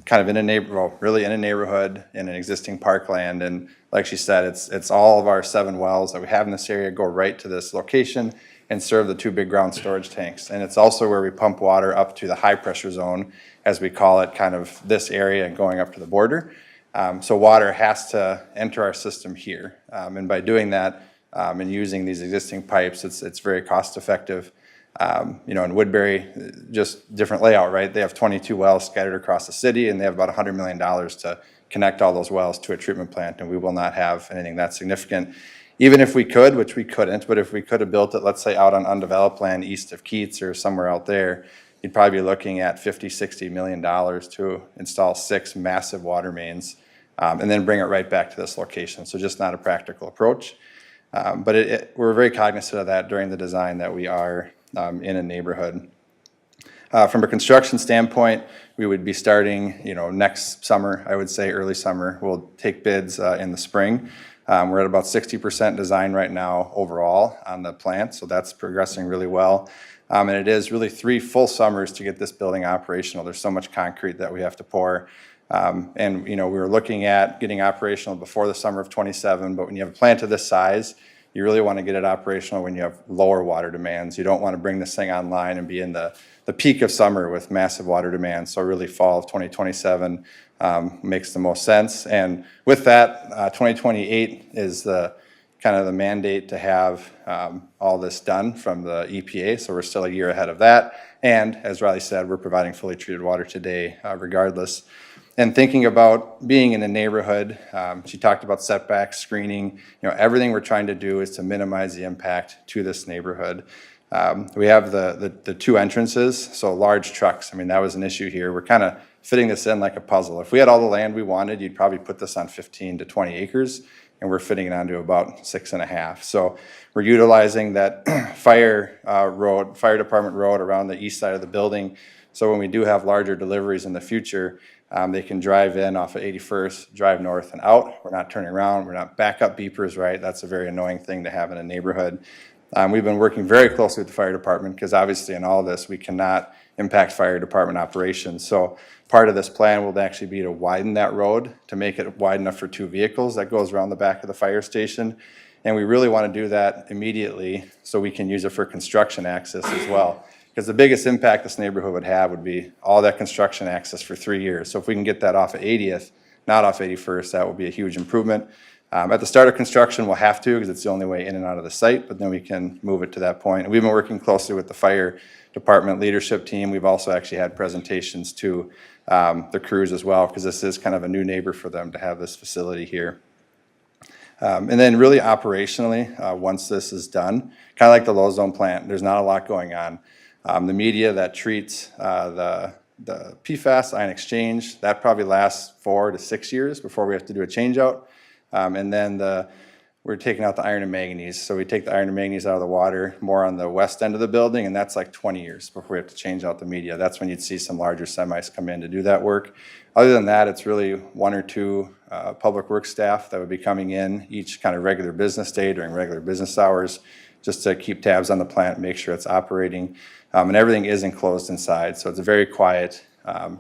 kind of in a really in a neighborhood in an existing parkland, and like she said, it's all of our 7 wells that we have in this area go right to this location and serve the 2 big ground storage tanks. And it's also where we pump water up to the high pressure zone, as we call it, kind of this area and going up to the border. So water has to enter our system here. And by doing that and using these existing pipes, it's very cost effective. In Woodbury, just different layout, right? They have 22 wells scattered across the city, and they have about $100 million to connect all those wells to a treatment plant, and we will not have anything that significant. Even if we could, which we couldn't, but if we could have built it, let's say out on undeveloped land east of Keats or somewhere out there, you'd probably be looking at $50–60 million to install 6 massive water mains and then bring it right back to this location. So just not a practical approach. But we're very cognizant of that during the design, that we are in a neighborhood. From a construction standpoint, we would be starting, next summer, I would say early summer. We'll take bids in the spring. We're at about 60% design right now overall on the plant, so that's progressing really well. And it is really 3 full summers to get this building operational. There's so much concrete that we have to pour. And, we were looking at getting operational before the summer of '27, but when you have a plant of this size, you really want to get it operational when you have lower water demands. You don't want to bring this thing online and be in the peak of summer with massive water demands. So really fall of 2027 makes the most sense. And with that, 2028 is the kind of the mandate to have all this done from the EPA. So we're still a year ahead of that. And as Riley said, we're providing fully treated water today regardless. And thinking about being in a neighborhood, she talked about setbacks, screening, everything we're trying to do is to minimize the impact to this neighborhood. We have the 2 entrances, so large trucks. That was an issue here. We're kind of fitting this in like a puzzle. If we had all the land we wanted, you'd probably put this on 15 to 20 acres, and we're fitting it onto about 6.5. So we're utilizing that fire department road around the east side of the building. So when we do have larger deliveries in the future, they can drive in off of 81st, drive north and out. We're not turning around. We're not backup beepers, right? That's a very annoying thing to have in a neighborhood. We've been working very closely with the fire department because obviously in all this, we cannot impact fire department operations. So part of this plan will actually be to widen that road to make it wide enough for 2 vehicles that goes around the back of the fire station. And we really want to do that immediately so we can use it for construction access as well. Because the biggest impact this neighborhood would have would be all that construction access for 3 years. So if we can get that off of 80th, not off 81st, that would be a huge improvement. At the start of construction, we'll have to because it's the only way in and out of the site, but then we can move it to that point. And we've been working closely with the fire department leadership team. We've also actually had presentations to the crews as well because this is kind of a new neighbor for them to have this facility here. And then really operationally, once this is done, kind of like the low zone plant, there's not a lot going on. The media that treats the PFAS ion exchange, that probably lasts 4 to 6 years before we have to do a change out. And then we're taking out the iron and manganese. So we take the iron and manganese out of the water more on the west end of the building, and that's like 20 years before we have to change out the media. That's when you'd see some larger semis come in to do that work. Other than that, it's really 1 or 2 public works staff that would be coming in each kind of regular business day during regular business hours just to keep tabs on the plant, make sure it's operating. And everything is enclosed inside, so it's very quiet.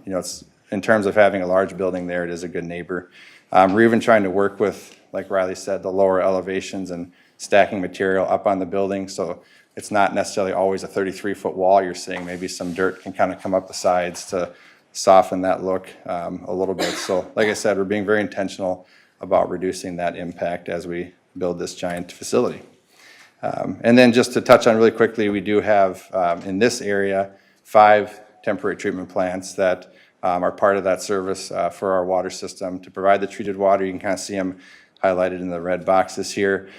It's in terms of having a large building there, it is a good neighbor. We're even trying to work with, like Riley said, the lower elevations and stacking material up on the building, so it's not necessarily always a 33-foot wall. You're seeing maybe some dirt can kind of come up the sides to soften that look a little bit. So like I said, we're being very intentional about reducing that impact as we build this giant facility. And then just to touch on really quickly, we do have in this area 5 temporary treatment plants that are part of that service for our water system to provide the treated water. You can kind of see them highlighted in the red boxes here.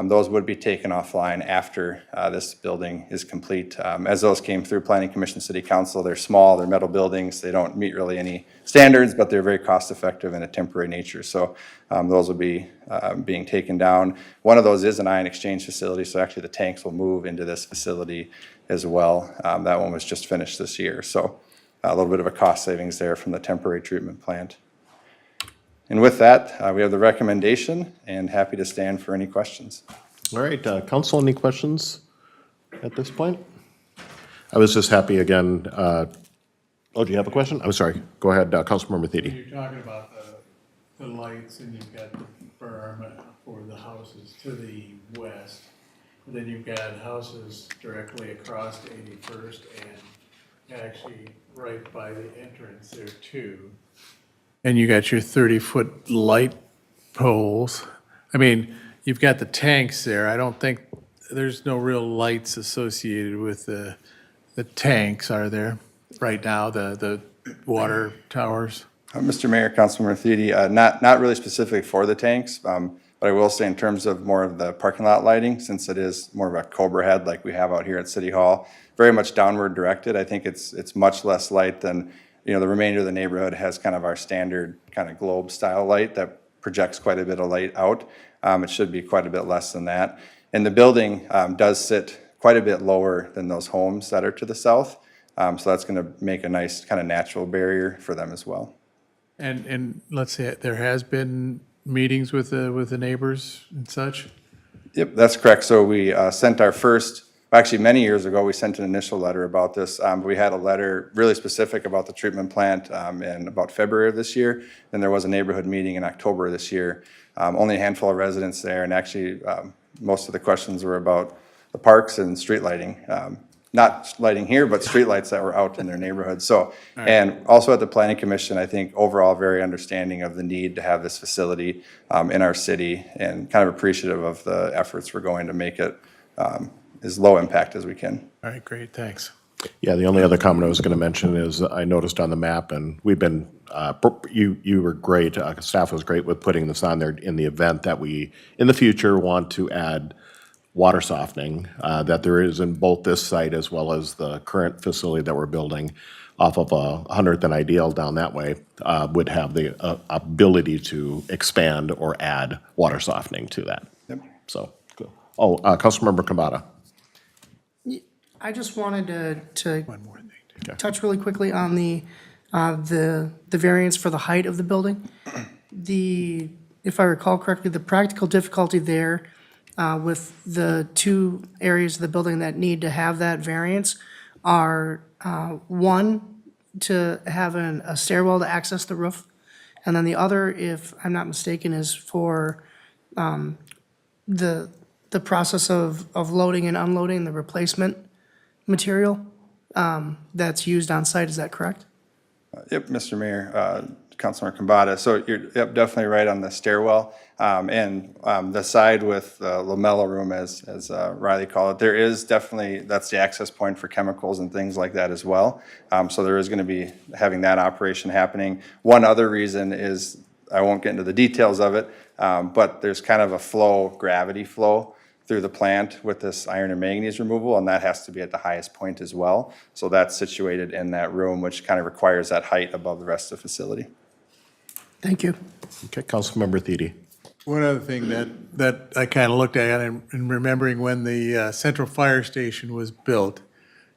Those would be taken offline after this building is complete. As those came through Planning Commission, City Council, they're small, they're metal buildings, they don't meet really any standards, but they're very cost effective in a temporary nature. So those will be being taken down. One of those is an ion exchange facility, so actually the tanks will move into this facility as well. That one was just finished this year. So a little bit of a cost savings there from the temporary treatment plant. And with that, we have the recommendation and happy to stand for any questions. All right, council, any questions at this point? I was just happy again. Do you have a question? I'm sorry. Go ahead, Councilmember Thiede. You're talking about the lights and you've got the berm for the houses to the west. And then you've got houses directly across 81st and actually right by the entrance there too. And you got your 30-foot light poles. I mean, you've got the tanks there. I don't think, there's no real lights associated with the tanks, are there, right now, the water towers? Mr. Mayor, Councilmember Thiede, not really specific for the tanks, but I will say in terms of more of the parking lot lighting, since it is more of a Cobra head like we have out here at City Hall, very much downward directed. I think it's much less light than, the remainder of the neighborhood has kind of our standard kind of globe style light that projects quite a bit of light out. It should be quite a bit less than that. And the building does sit quite a bit lower than those homes that are to the south. So that's going to make a nice kind of natural barrier for them as well. And let's say there has been meetings with the neighbors and such? Yep, that's correct. So we sent our first, actually many years ago, we sent an initial letter about this. We had a letter really specific about the treatment plant in about February of this year. Then there was a neighborhood meeting in October of this year. Only a handful of residents there, and actually most of the questions were about the parks and street lighting. Not lighting here, but street lights that were out in their neighborhood. So, and also at the Planning Commission, I think overall very understanding of the need to have this facility in our city and kind of appreciative of the efforts we're going to make it as low impact as we can. All right, great, thanks. Yeah, the only other comment I was going to mention is I noticed on the map, and we've been, you were great, staff was great with putting this on there in the event that we, in the future, want to add water softening, that there is in both this site as well as the current facility that we're building off of 100th and Ideal down that way, would have the ability to expand or add water softening to that. Yep. So, cool. Oh, Councilmember Kambata. I just wanted to One more thing. touch really quickly on the variance for the height of the building. If I recall correctly, the practical difficulty there with the two areas of the building that need to have that variance are, one, to have a stairwell to access the roof, and then the other, if I'm not mistaken, is for the process of loading and unloading the replacement material that's used on site. Is that correct? Yep, Mr. Mayor, Councilmember Kambata. So you're definitely right on the stairwell. And the side with the lamella room, as Riley called it, there is definitely, that's the access point for chemicals and things like that as well. So there is going to be having that operation happening. One other reason is, I won't get into the details of it, but there's kind of a flow, gravity flow through the plant with this iron and manganese removal, and that has to be at the highest point as well. So that's situated in that room, which kind of requires that height above the rest of the facility. Thank you. Okay, Councilmember Thiede. One other thing that I kind of looked at in remembering when the central fire station was built,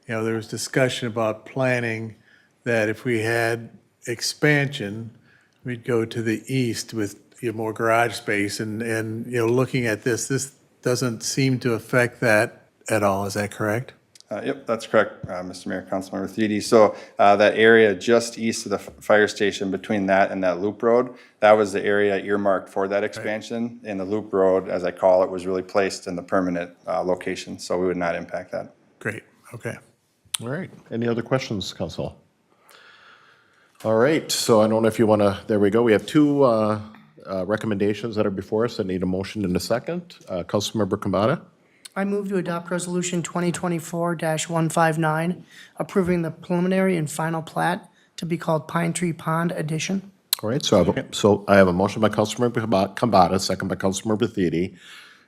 there was discussion about planning that if we had expansion, we'd go to the east with more garage space, and looking at this doesn't seem to affect that at all. Is that correct? Yep, that's correct, Mr. Mayor, Councilmember Thiede. So that area just east of the fire station, between that and that loop road, that was the area earmarked for that expansion. And the loop road, as I call it, was really placed in the permanent location, so we would not impact that. Great, okay. All right, any other questions, Council? All right, so I don't know if you want to, there we go. We have two recommendations that are before us that need a motion in a second. Councilmember Kambata? I move to adopt Resolution 2024-159, approving the preliminary and final plat to be called Pine Tree Pond Addition. All right, so I have a motion by Councilmember Kambata, second by Councilmember Thiede.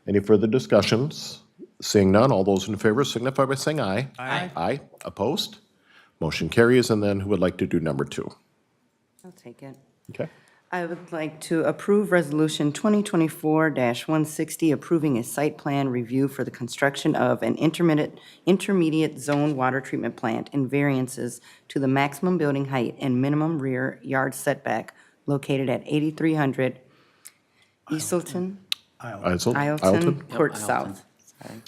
Any further discussions? Seeing none, all those in favor signify by saying aye. Aye. Aye, opposed? Motion carries, and then who would like to do number two? I'll take it. Okay, I would like to approve Resolution 2024-160, approving a site plan review for the construction of an intermediate zone water treatment plant and variances to the maximum building height and minimum rear yard setback located at 8300 Eastleton, Ileton Court South.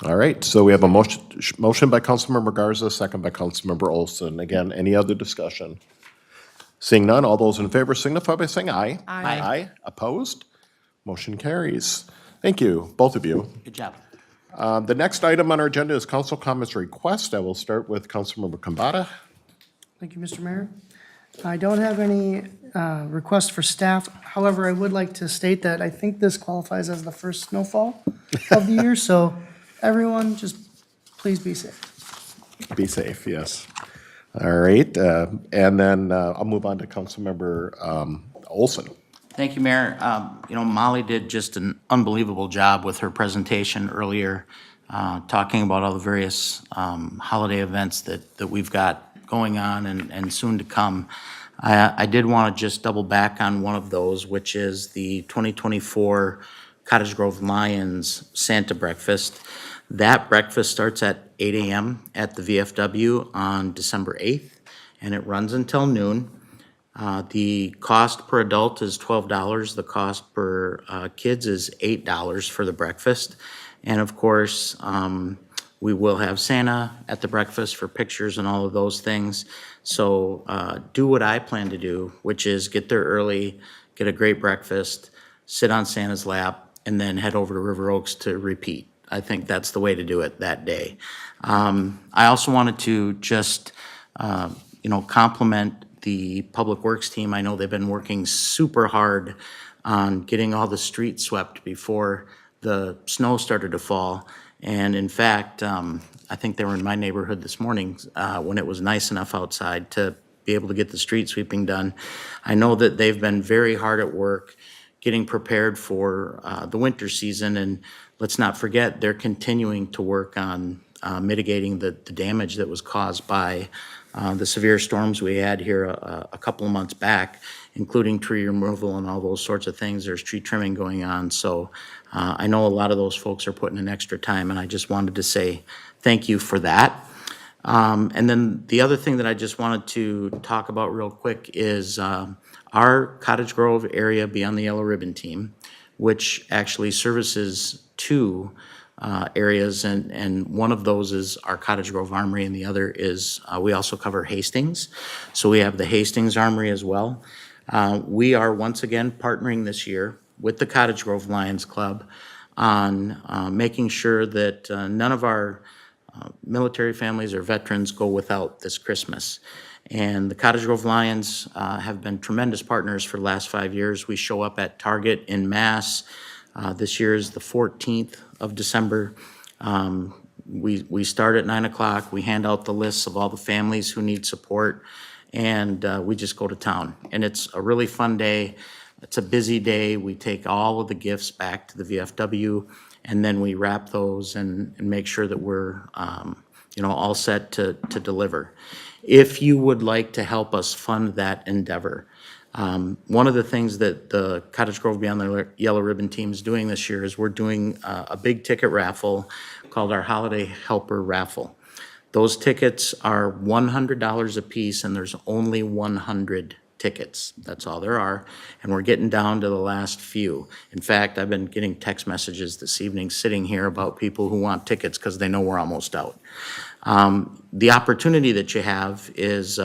all right, so we have a motion by Councilmember Garza, second by Councilmember Olson. Again, any other discussion? Seeing none, all those in favor signify by saying aye. Aye. Aye, opposed? Motion carries. Thank you, both of you. Good job. The next item on our agenda is council comments request. I will start with Councilmember Kambata. Thank you, Mr. Mayor. I don't have any requests for staff. However, I would like to state that I think this qualifies as the first snowfall of the year, so everyone just please be safe. Be safe, yes. All right, and then I'll move on to Councilmember Olson. Thank you, Mayor. Molly did just an unbelievable job with her presentation earlier, talking about all the various holiday events that we've got going on and soon to come. I did want to just double back on one of those, which is the 2024 Cottage Grove Lions Santa Breakfast. That breakfast starts at 8 a.m. at the VFW on December 8th, and it runs until noon. The cost per adult is $12. The cost per kids is $8 for the breakfast. And of course, we will have Santa at the breakfast for pictures and all of those things. So do what I plan to do, which is get there early, get a great breakfast, sit on Santa's lap, and then head over to River Oaks to repeat. I think that's the way to do it that day. I also wanted to just, compliment the Public Works team. I know they've been working super hard on getting all the streets swept before the snow started to fall. And in fact, I think they were in my neighborhood this morning when it was nice enough outside to be able to get the street sweeping done. I know that they've been very hard at work getting prepared for the winter season. And let's not forget, they're continuing to work on mitigating the damage that was caused by the severe storms we had here a couple of months back, including tree removal and all those sorts of things. There's tree trimming going on. So I know a lot of those folks are putting in extra time, and I just wanted to say thank you for that. And then the other thing that I just wanted to talk about real quick is our Cottage Grove area Beyond the Yellow Ribbon team, which actually services two areas, and one of those is our Cottage Grove Armory, and the other is we also cover Hastings. So we have the Hastings Armory as well. We are once again partnering this year with the Cottage Grove Lions Club on making sure that none of our military families or veterans go without this Christmas. And the Cottage Grove Lions have been tremendous partners for the last 5 years. We show up at Target in mass. This year is the 14th of December. We start at 9 o'clock. We hand out the lists of all the families who need support, and we just go to town. And it's a really fun day. It's a busy day. We take all of the gifts back to the VFW, and then we wrap those and make sure that we're all set to deliver. If you would like to help us fund that endeavor, one of the things that the Cottage Grove Beyond the Yellow Ribbon team is doing this year is we're doing a big ticket raffle called our Holiday Helper Raffle. Those tickets are $100 a piece, and there's only 100 tickets. That's all there are, and we're getting down to the last few. In fact, I've been getting text messages this evening sitting here about people who want tickets because they know we're almost out. The opportunity that you have is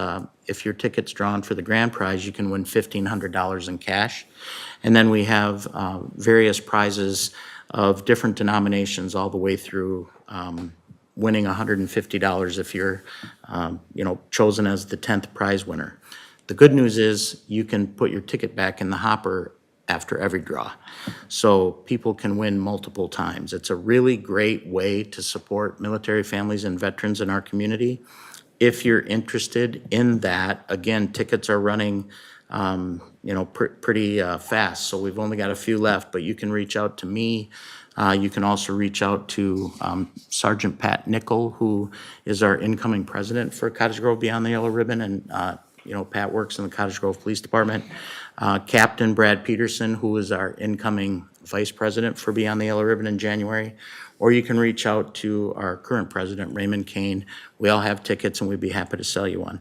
if your ticket's drawn for the grand prize, you can win $1,500 in cash. And then we have various prizes of different denominations all the way through winning $150 if you're chosen as the 10th prize winner. The good news is you can put your ticket back in the hopper after every draw. So people can win multiple times. It's a really great way to support military families and veterans in our community. If you're interested in that, again, tickets are running pretty fast, so we've only got a few left, but you can reach out to me. You can also reach out to Sergeant Pat Nickel, who is our incoming president for Cottage Grove Beyond the Yellow Ribbon, and Pat works in the Cottage Grove Police Department. Captain Brad Peterson, who is our incoming vice president for Beyond the Yellow Ribbon in January. Or you can reach out to our current president, Raymond Kane. We all have tickets, and we'd be happy to sell you one.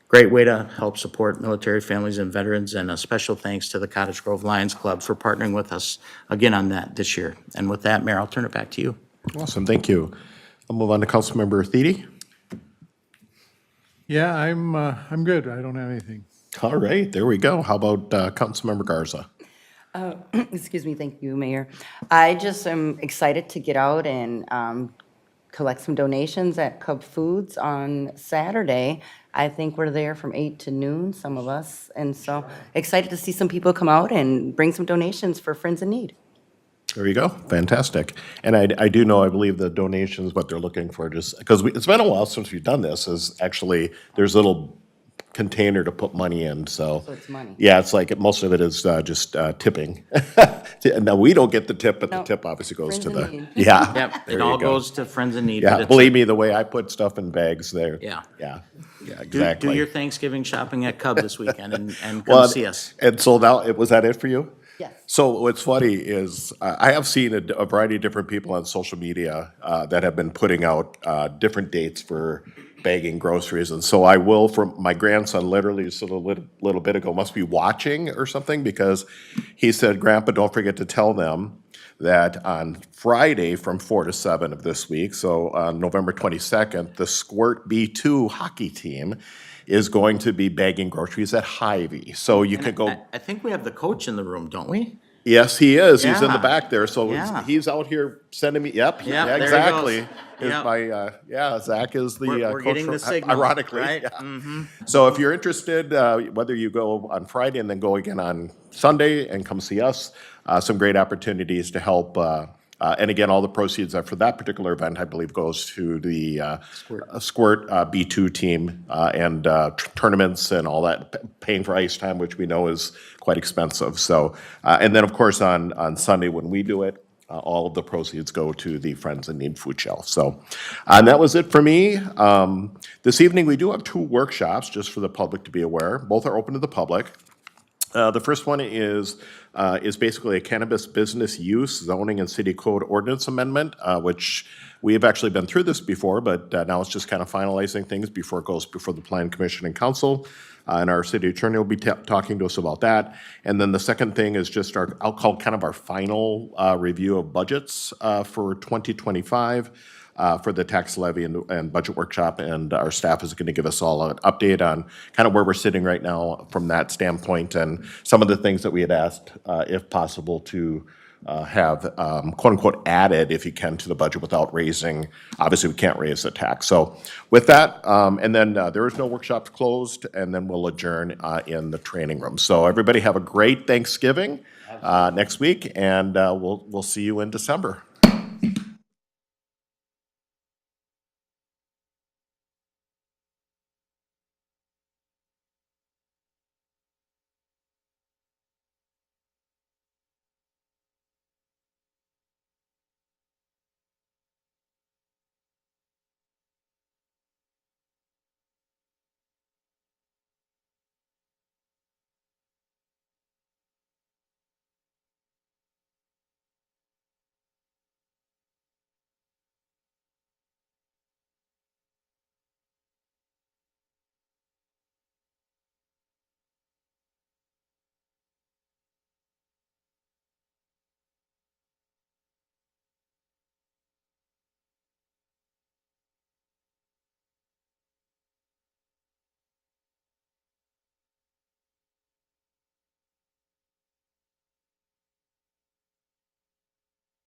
Great way to help support military families and veterans, and a special thanks to the Cottage Grove Lions Club for partnering with us again on that this year. And with that, Mayor, I'll turn it back to you. Awesome, thank you. I'll move on to Councilmember Thiede. Yeah, I'm good. I don't have anything. All right, there we go. How about Councilmember Garza? Excuse me, thank you, Mayor. I just am excited to get out and collect some donations at Cub Foods on Saturday. I think we're there from 8 to noon, some of us, and so excited to see some people come out and bring some donations for friends in need. There you go, fantastic. And I do know, I believe the donations, what they're looking for, just, because it's been a while since we've done this, is actually, there's a little container to put money in, so. So it's money. Yeah, it's like, most of it is just tipping. Now, we don't get the tip, but the No. tip obviously goes to Friends the, in need. yeah. Yep, there it you all go. goes to Friends in Need. but Yeah, it's believe me, the way I put stuff in bags there. Yeah. Yeah, Do exactly. your Thanksgiving shopping at Cub this weekend and come Well, see us. And sold out, was that it for you? Yes. So what's funny is I have seen a variety of different people on social media that have been putting out different dates for bagging groceries. And so I will, from my grandson literally just a little bit ago, must be watching or something, because he said, Grandpa, don't forget to tell them that on Friday from 4 to 7 of this week, so on November 22nd, the Squirt B2 hockey team is going to be bagging groceries at Hy-Vee. So you can go. I think we have the coach in the room, don't we? Yes, he is. He's in the Yeah. back there. So Yeah. he's out here sending me, yep, Yep, yeah, there he exactly. goes. Is Yep. my, Zach is the We're coach getting from- the signal, ironically. right? Yeah. Mm-hmm. So if you're interested, whether you go on Friday and then go again on Sunday and come see us, some great opportunities to help. And again, all the proceeds for that particular event, I believe, goes to the Squirt B2 team and tournaments and all that, paying for ice time, which we know is quite expensive. So, and then of course on Sunday when we do it, all of the proceeds go to the Friends in Need food shelf. So, and that was it for me. This evening we do have 2 workshops, just for the public to be aware. Both are open to the public. The first one is basically a cannabis business use zoning and city code ordinance amendment, which we have actually been through this before, but now it's just kind of finalizing things before it goes before the Plan Commission and Council. And our city attorney will be talking to us about that. And then the second thing is just I'll call kind of our final review of budgets for 2025. For the tax levy and budget workshop, and our staff is going to give us all an update on kind of where we're sitting right now from that standpoint, and some of the things that we had asked, if possible, to have quote unquote added, if you can, to the budget without raising. Obviously, we can't raise the tax. So with that, and then there is no workshops closed, and then we'll adjourn in the training room. So everybody have a great Thanksgiving next week, and we'll see you in December.